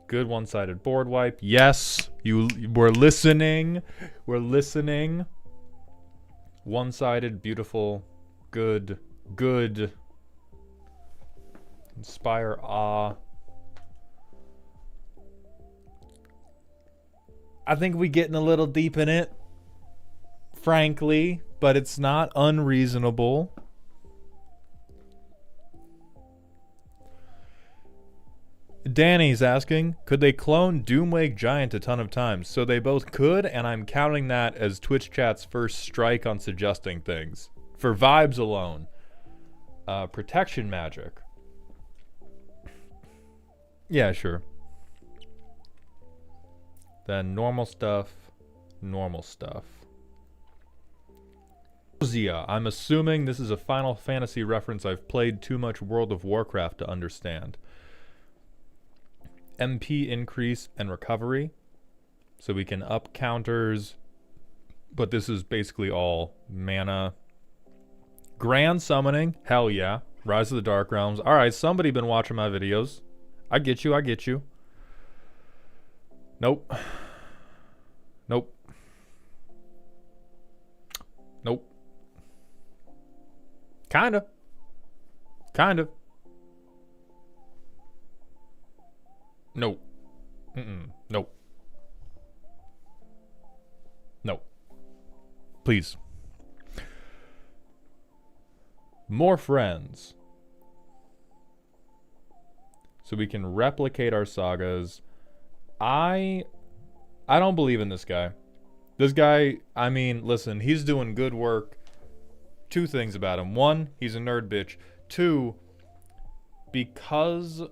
Good one-sided board wipe. Yes, we're listening. We're listening. One-sided, beautiful, good. Inspire awe. I think we're getting a little deep in it, frankly, but it's not unreasonable. Danny's asking, could they clone Doomwake Giant a ton of times? So they both could, and I'm counting that as Twitch chat's first strike on suggesting things. For vibes alone. Protection magic. Yeah, sure. Then normal stuff. Zia, I'm assuming this is a Final Fantasy reference. I've played too much World of Warcraft to understand. MP increase and recovery. So we can up counters. But this is basically all mana. Grand summoning. Hell yeah. Rise of the Dark Realms. Alright, somebody been watching my videos. I get you. Nope. Kinda. Nope. Nope. No. Please. More friends. So we can replicate our sagas. I don't believe in this guy. This guy, I mean, listen, he's doing good work. Two things about him. One, he's a nerd bitch. Two, because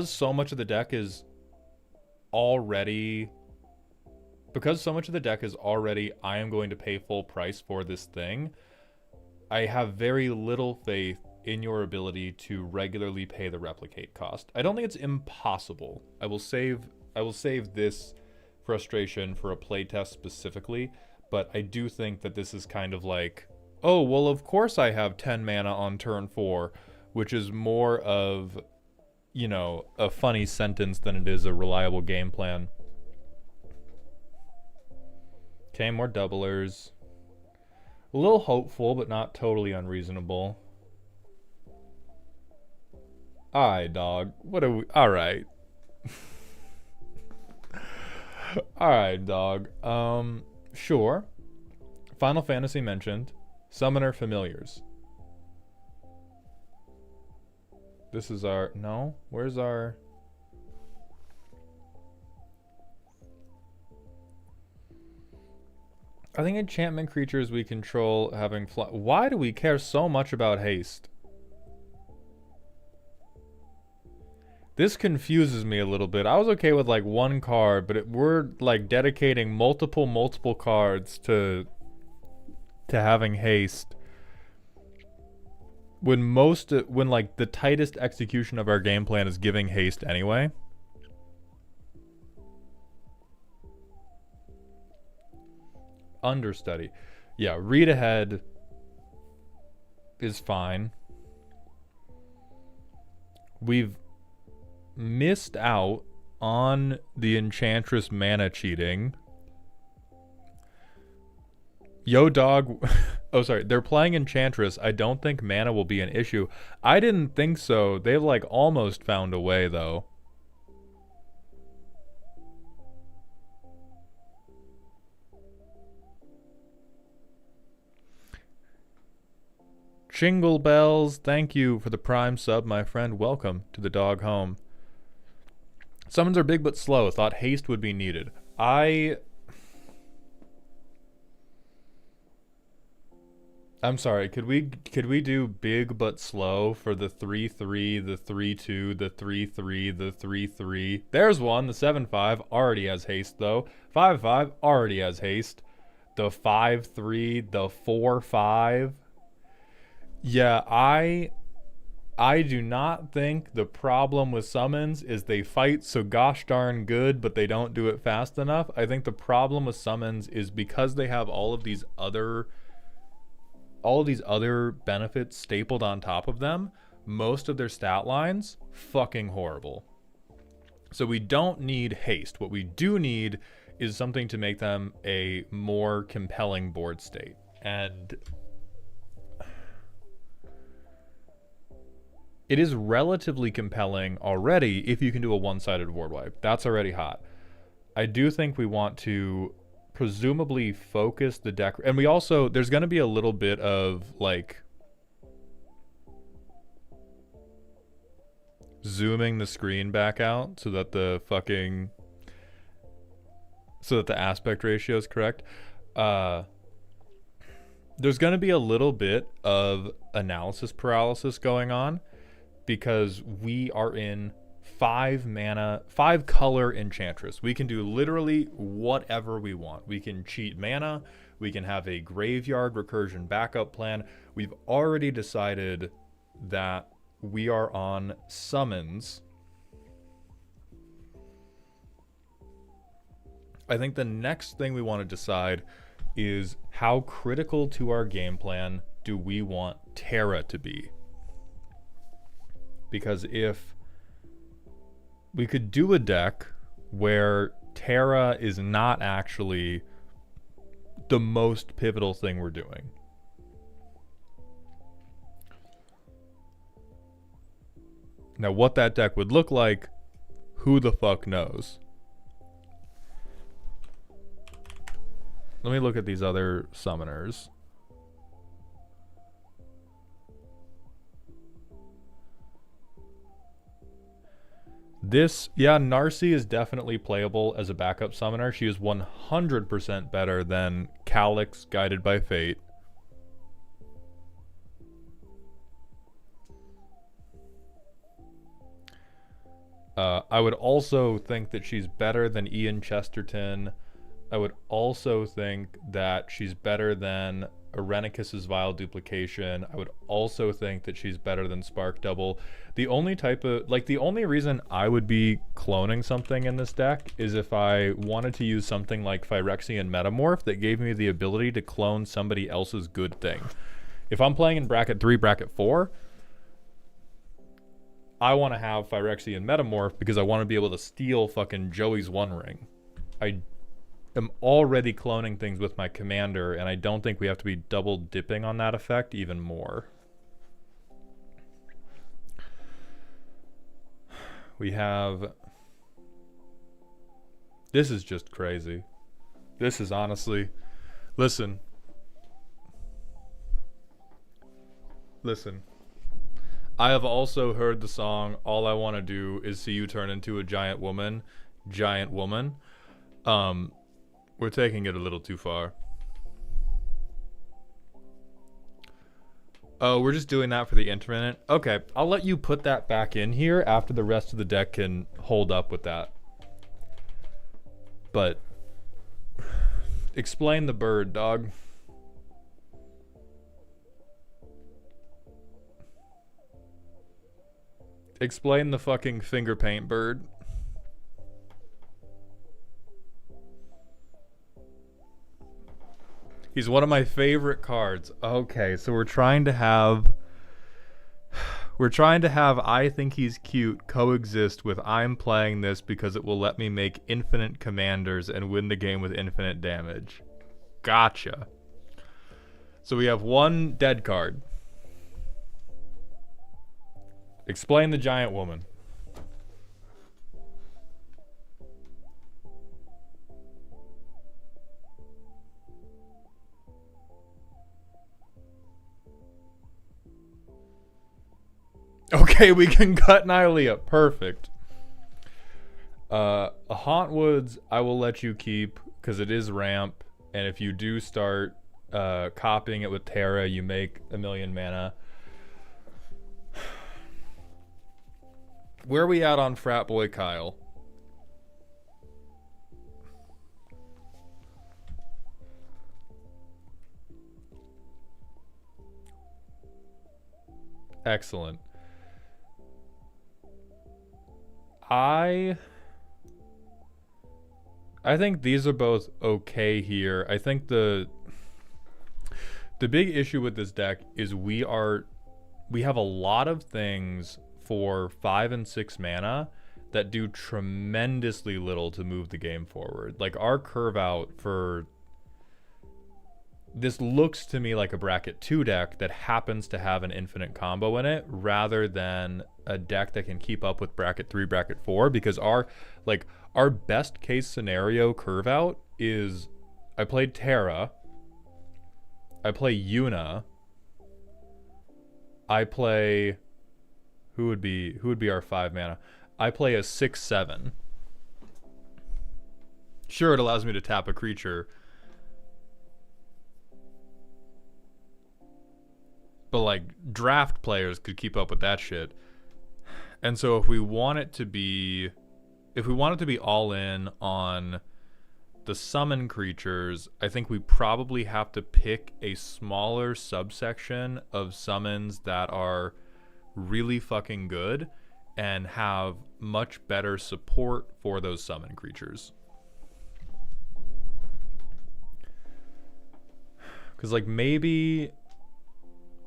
so much of the deck is already I am going to pay full price for this thing, I have very little faith in your ability to regularly pay the replicate cost. I don't think it's impossible. I will save this frustration for a playtest specifically, but I do think that this is kind of like, oh, well, of course I have 10 mana on turn 4, which is more of, you know, a funny sentence than it is a reliable game plan. Okay, more doublers. A little hopeful, but not totally unreasonable. Alright, dog. What are we... Alright. Alright, dog. Sure. Final Fantasy mentioned. Summoner Familiars. This is our... No? Where's our... I think enchantment creatures we control having fly... Why do we care so much about haste? This confuses me a little bit. I was okay with like one card, but we're like dedicating multiple cards to having haste. When like the tightest execution of our game plan is giving haste anyway. Understudy. Yeah, read ahead is fine. We've missed out on the Enchantress mana cheating. Yo, dog. Oh, sorry. They're playing Enchantress. I don't think mana will be an issue. I didn't think so. They've like almost found a way though. Shingle Bells, thank you for the Prime sub, my friend. Welcome to the dog home. Summons are big but slow. Thought haste would be needed. I'm sorry, could we do big but slow for the 3-3, the 3-2, the 3-3, the 3-3? There's one, the 7-5 already has haste though. 5-5 already has haste. The 5-3, the 4-5. Yeah, I do not think the problem with summons is they fight so gosh darn good, but they don't do it fast enough. I think the problem with summons is because they have all of these other benefits stapled on top of them, most of their stat lines fucking horrible. So we don't need haste. What we do need is something to make them a more compelling board state. And it is relatively compelling already if you can do a one-sided ward wipe. That's already hot. I do think we want to presumably focus the deck, and we also, there's going to be a little bit of like zooming the screen back out so that the aspect ratio is correct. There's going to be a little bit of analysis paralysis going on because we are in 5 mana, 5 color Enchantress. We can do literally whatever we want. We can cheat mana. We can have a graveyard recursion backup plan. We've already decided that we are on summons. I think the next thing we want to decide is how critical to our game plan do we want Terra to be? Because if we could do a deck where Terra is not actually the most pivotal thing we're doing. Now, what that deck would look like, who the fuck knows? Let me look at these other summoners. Narcy is definitely playable as a backup summoner. She is 100% better than Calyx Guided by Fate. I would also think that she's better than Ian Chesterton. I would also think that she's better than Irenicus's Vile Duplication. I would also think that she's better than Spark Double. The only reason I would be cloning something in this deck is if I wanted to use something like Phyrexian Metamorph that gave me the ability to clone somebody else's good thing. If I'm playing in bracket 3, bracket 4, I want to have Phyrexian Metamorph because I want to be able to steal fucking Joey's One Ring. I am already cloning things with my commander, and I don't think we have to be double dipping on that effect even more. We have... This is just crazy. This is honestly... Listen. I have also heard the song All I Want to Do Is See You Turn Into a Giant Woman. Giant Woman. We're taking it a little too far. Oh, we're just doing that for the internet? Okay, I'll let you put that back in here after the rest of the deck can hold up with that. But explain the bird, dog. Explain the fucking finger paint bird. He's one of my favorite cards. Okay, so we're trying to have I think he's cute coexist with I'm playing this because it will let me make infinite commanders and win the game with infinite damage. Gotcha. So we have one dead card. Explain the giant woman. Okay, we can cut Nylea. Perfect. Hauntwoods, I will let you keep because it is ramp, and if you do start copying it with Terra, you make 1,000,000 mana. Where are we at on Frat Boy Kyle? Excellent. I think these are both okay here. I think the big issue with this deck is we have a lot of things for 5 and 6 mana that do tremendously little to move the game forward. Like our curve out for this looks to me like a bracket 2 deck that happens to have an infinite combo in it rather than a deck that can keep up with bracket 3, bracket 4, because our best case scenario curve out is I played Terra, I play Yuna, I play who would be our 5 mana? I play a 6/7. Sure, it allows me to tap a creature, but like draft players could keep up with that shit. And so if we want it to be all in on the summon creatures, I think we probably have to pick a smaller subsection of summons that are really fucking good and have much better support for those summon creatures. Because like maybe,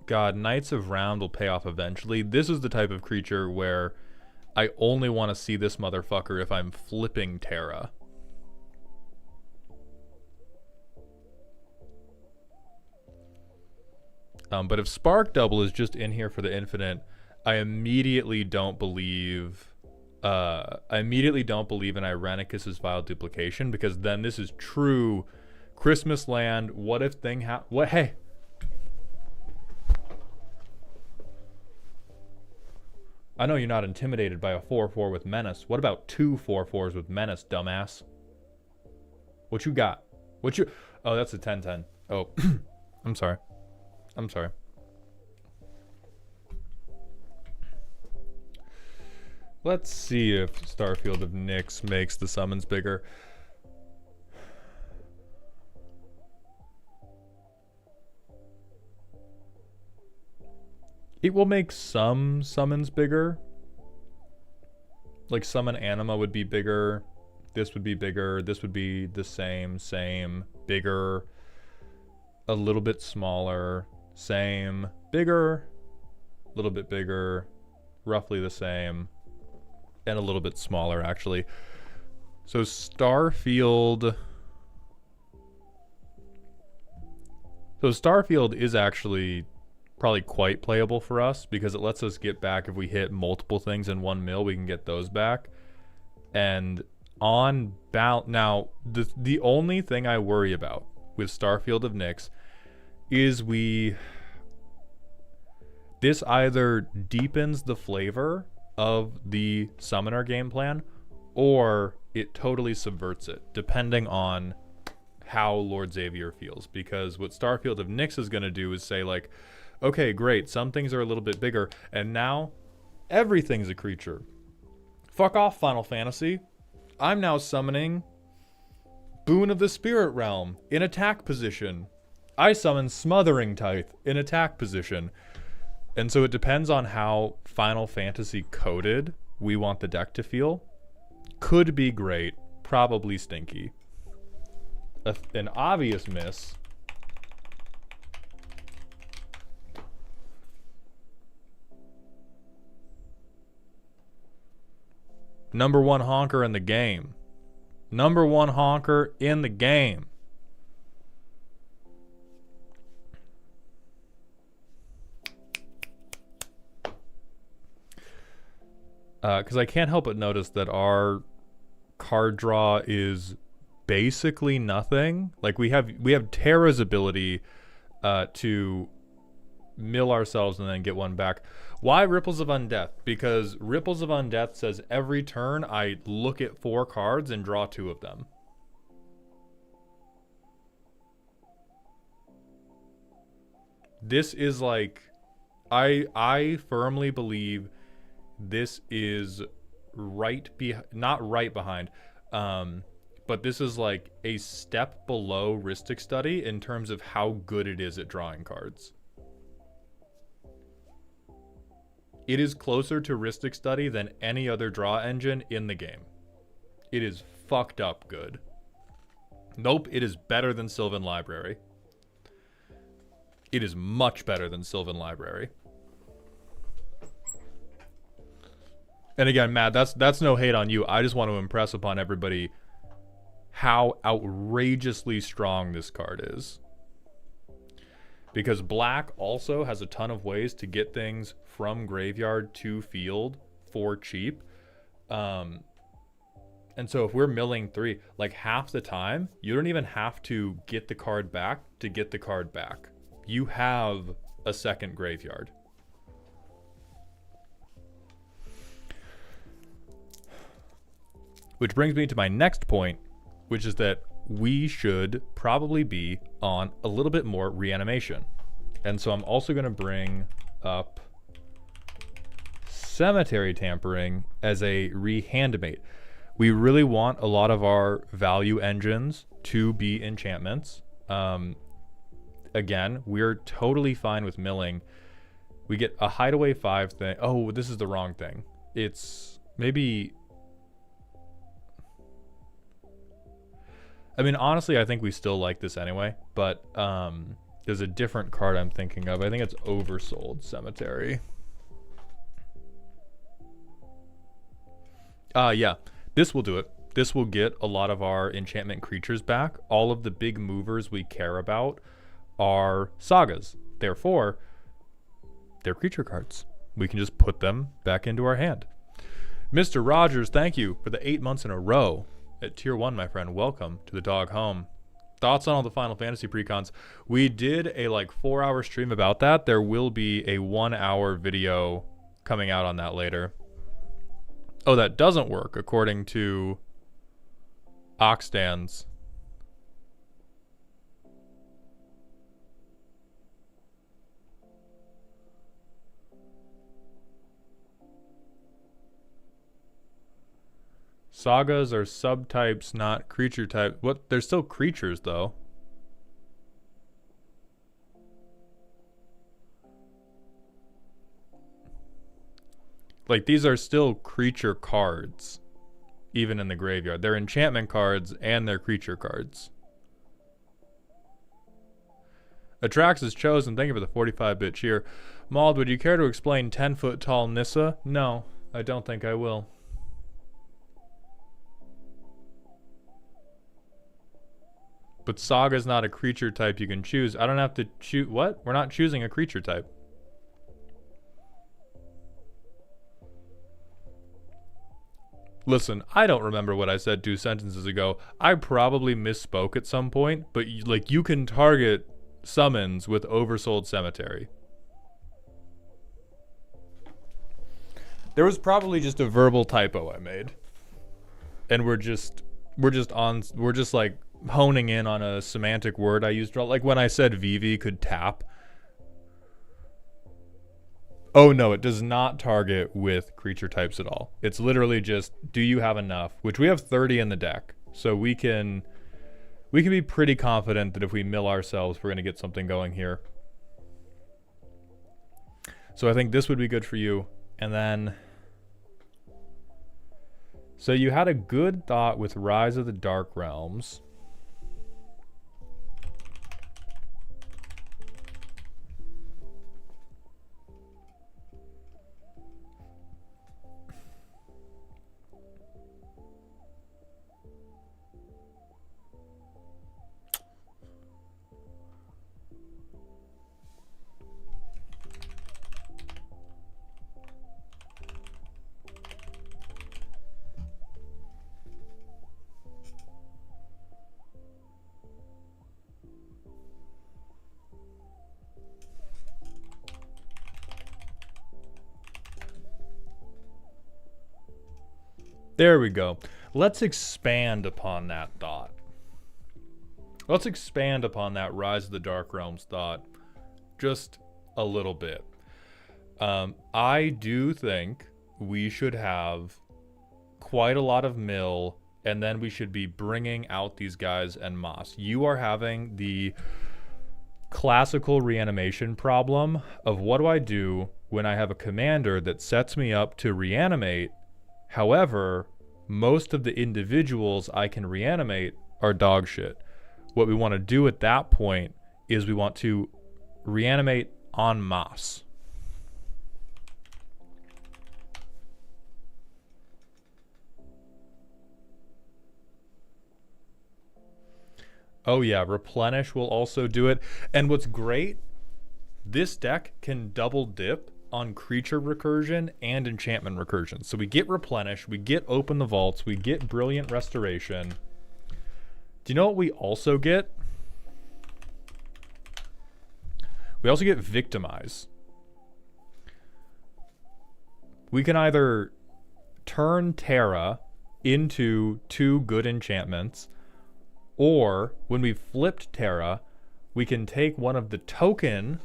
God, Knights of Round will pay off eventually. This is the type of creature where I only want to see this motherfucker if I'm flipping Terra. But if Spark Double is just in here for the infinite, I immediately don't believe in Irenicus's Vile Duplication, because then this is true Christmas land. What if thing hey. I know you're not intimidated by a 4/4 with Menace. What about 2 4/4s with Menace, dumbass? What you got? Oh, that's a 10/10. Oh, I'm sorry. Let's see if Starfield of Nyx makes the summons bigger. It will make some summons bigger. Like Summon Anima would be bigger. This would be bigger. This would be the same, bigger, a little bit smaller, same, bigger, a little bit bigger, roughly the same, and a little bit smaller actually. So Starfield is actually probably quite playable for us because it lets us get back, if we hit multiple things in 1 mil, we can get those back. And on balance, now the only thing I worry about with Starfield of Nyx is this either deepens the flavor of the summoner game plan or it totally subverts it, depending on how Lord Xavier feels. Because what Starfield of Nyx is going to do is say like, okay, great, some things are a little bit bigger, and now everything's a creature. Fuck off, Final Fantasy. I'm now summoning Boon of the Spirit Realm in attack position. I summon Smothering Tithe in attack position. And so it depends on how Final Fantasy coded we want the deck to feel. Could be great, probably stinky. An obvious miss. Number 1 honker in the game. Number 1 honker in the game. Because I can't help but notice that our card draw is basically nothing. Like we have Terra's ability to mill ourselves and then get one back. Why Ripples of Undeath? Because Ripples of Undeath says every turn I look at 4 cards and draw 2 of them. This is like, I firmly believe this is not right behind, but this is like a step below Rhystic Study in terms of how good it is at drawing cards. It is closer to Rhystic Study than any other draw engine in the game. It is fucked up good. Nope, it is better than Sylvan Library. It is much better than Sylvan Library. And again, Matt, that's no hate on you. I just want to impress upon everybody how outrageously strong this card is. Because black also has a ton of ways to get things from graveyard to field for cheap. And so if we're milling 3, like half the time, you don't even have to get the card back to get the card back. You have a second graveyard. Which brings me to my next point, which is that we should probably be on a little bit more reanimation. And so I'm also going to bring up Cemetery Tampering as a rehandmate. We really want a lot of our value engines to be enchantments. Again, we're totally fine with milling. We get a Hideaway 5 thing. Oh, this is the wrong thing. It's maybe... I mean, honestly, I think we still like this anyway, but there's a different card I'm thinking of. I think it's Oversold Cemetery. Yeah, this will do it. This will get a lot of our enchantment creatures back. All of the big movers we care about are sagas. Therefore, they're creature cards. We can just put them back into our hand. Mr. Rogers, thank you for the 8 months in a row at Tier 1, my friend. Welcome to the dog home. Thoughts on all the Final Fantasy precons? We did a like 4-hour stream about that. There will be a 1-hour video coming out on that later. Oh, that doesn't work according to Oxdans. Sagas are subtypes, not creature type. What? They're still creatures, though. Like, these are still creature cards, even in the graveyard. They're enchantment cards, and they're creature cards. Atrax is chosen. Thank you for the 45-bit cheer. Mauld, would you care to explain 10-foot-tall Nissa? No, I don't think I will. But Saga's not a creature type you can choose. I don't have to choose... What? We're not choosing a creature type. Listen, I don't remember what I said 2 sentences ago. I probably misspoke at some point, but like you can target summons with Oversold Cemetery. There was probably just a verbal typo I made. And we're just like honing in on a semantic word I used, like when I said Vivi could tap. Oh no, it does not target with creature types at all. It's literally just, do you have enough? Which we have 30 in the deck. So we can be pretty confident that if we mill ourselves, we're going to get something going here. So I think this would be good for you. And then... So you had a good thought with Rise of the Dark Realms. There we go. Let's expand upon that thought. Let's expand upon that Rise of the Dark Realms thought just a little bit. I do think we should have quite a lot of mill, and then we should be bringing out these guys en masse. You are having the classical reanimation problem of what do I do when I have a commander that sets me up to reanimate. However, most of the individuals I can reanimate are dog shit. What we want to do at that point is we want to reanimate en masse. Oh yeah, replenish will also do it. And what's great, this deck can double dip on creature recursion and enchantment recursion. So we get replenish, we get open the vaults, we get brilliant restoration. Do you know what we also get? We also get victimize. We can either turn Terra into 2 good enchantments, or when we flipped Terra, we can take one of the token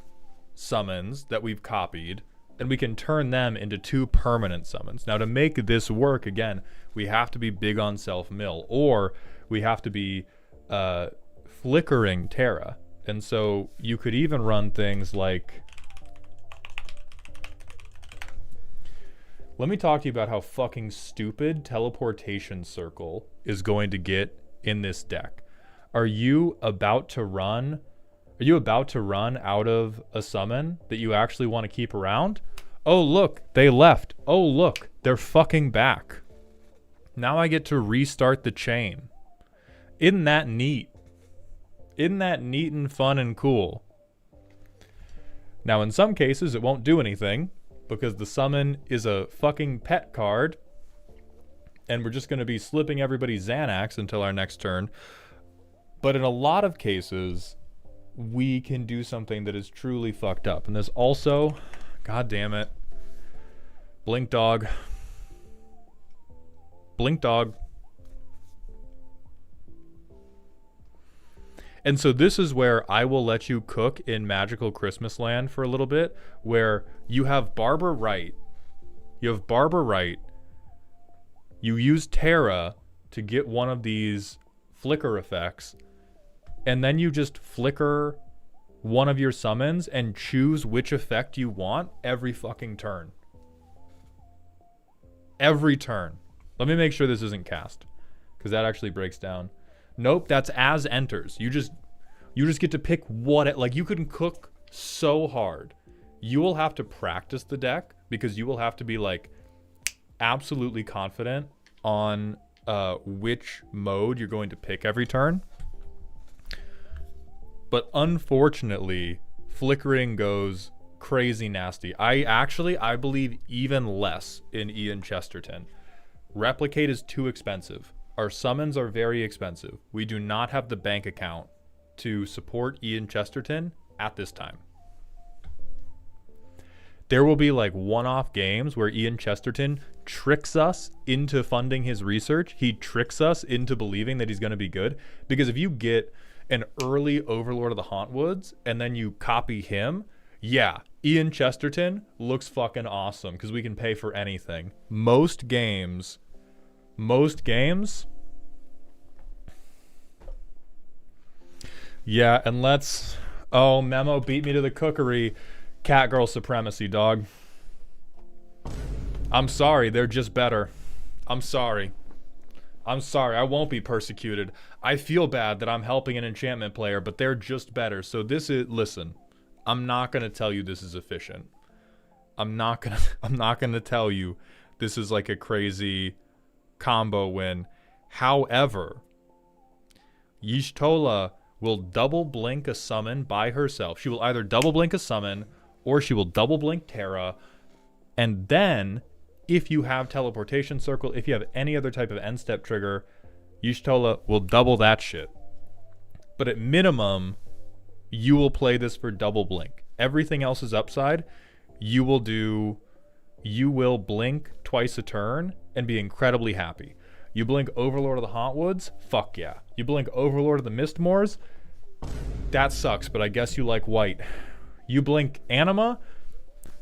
summons that we've copied and we can turn them into 2 permanent summons. Now to make this work, again, we have to be big on self-mill, or we have to be flickering Terra. And so you could even run things like... Let me talk to you about how fucking stupid Teleportation Circle is going to get in this deck. Are you about to run out of a summon that you actually want to keep around? Oh look, they left. Oh look, they're fucking back. Now I get to restart the chain. Isn't that neat? Isn't that neat and fun and cool? Now in some cases it won't do anything because the summon is a fucking pet card and we're just going to be slipping everybody Xanax until our next turn. But in a lot of cases, we can do something that is truly fucked up. And there's also, god damn it, Blink Dog. Blink Dog. And so this is where I will let you cook in Magical Christmas Land for a little bit, where you have Barber Right. You have Barber Right. You use Terra to get one of these flicker effects, and then you just flicker one of your summons and choose which effect you want every fucking turn. Every turn. Let me make sure this isn't cast, because that actually breaks down. Nope, that's as enters. You just get to pick what, like, you can cook so hard. You will have to practice the deck, because you will have to be like absolutely confident on which mode you're going to pick every turn. But unfortunately, flickering goes crazy nasty. I believe even less in Ian Chesterton. Replicate is too expensive. Our summons are very expensive. We do not have the bank account to support Ian Chesterton at this time. There will be like one-off games where Ian Chesterton tricks us into funding his research. He tricks us into believing that he's going to be good. Because if you get an early Overlord of the Hauntwoods and then you copy him, yeah, Ian Chesterton looks fucking awesome because we can pay for anything. Most games, yeah, and Memo beat me to the cookery. Catgirl supremacy, dog. I'm sorry, they're just better. I'm sorry, I won't be persecuted. I feel bad that I'm helping an enchantment player, but they're just better. So listen, I'm not going to tell you this is efficient. I'm not going to tell you this is like a crazy combo win. However, Y'shtola will double blink a summon by herself. She will either double blink a summon or she will double blink Terra. And then if you have Teleportation Circle, if you have any other type of end step trigger, Y'shtola will double that shit. But at minimum, you will play this for double blink. Everything else is upside. You will blink twice a turn and be incredibly happy. You blink Overlord of the Hauntwoods, fuck yeah. You blink Overlord of the Mistmoors, that sucks, but I guess you like white. You blink Anima,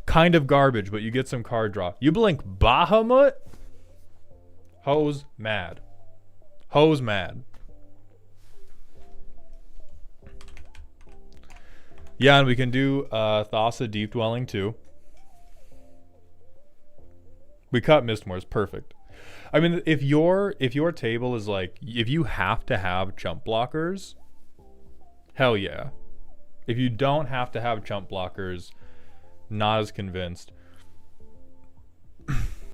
kind of garbage, but you get some card draw. You blink Bahamut, hoes mad. Hoes mad. Yeah, and we can do Thassa Deep Dwelling too. We cut Mistmoors, perfect. I mean, if your table is like, if you have to have chump blockers, hell yeah. If you don't have to have chump blockers, not as convinced.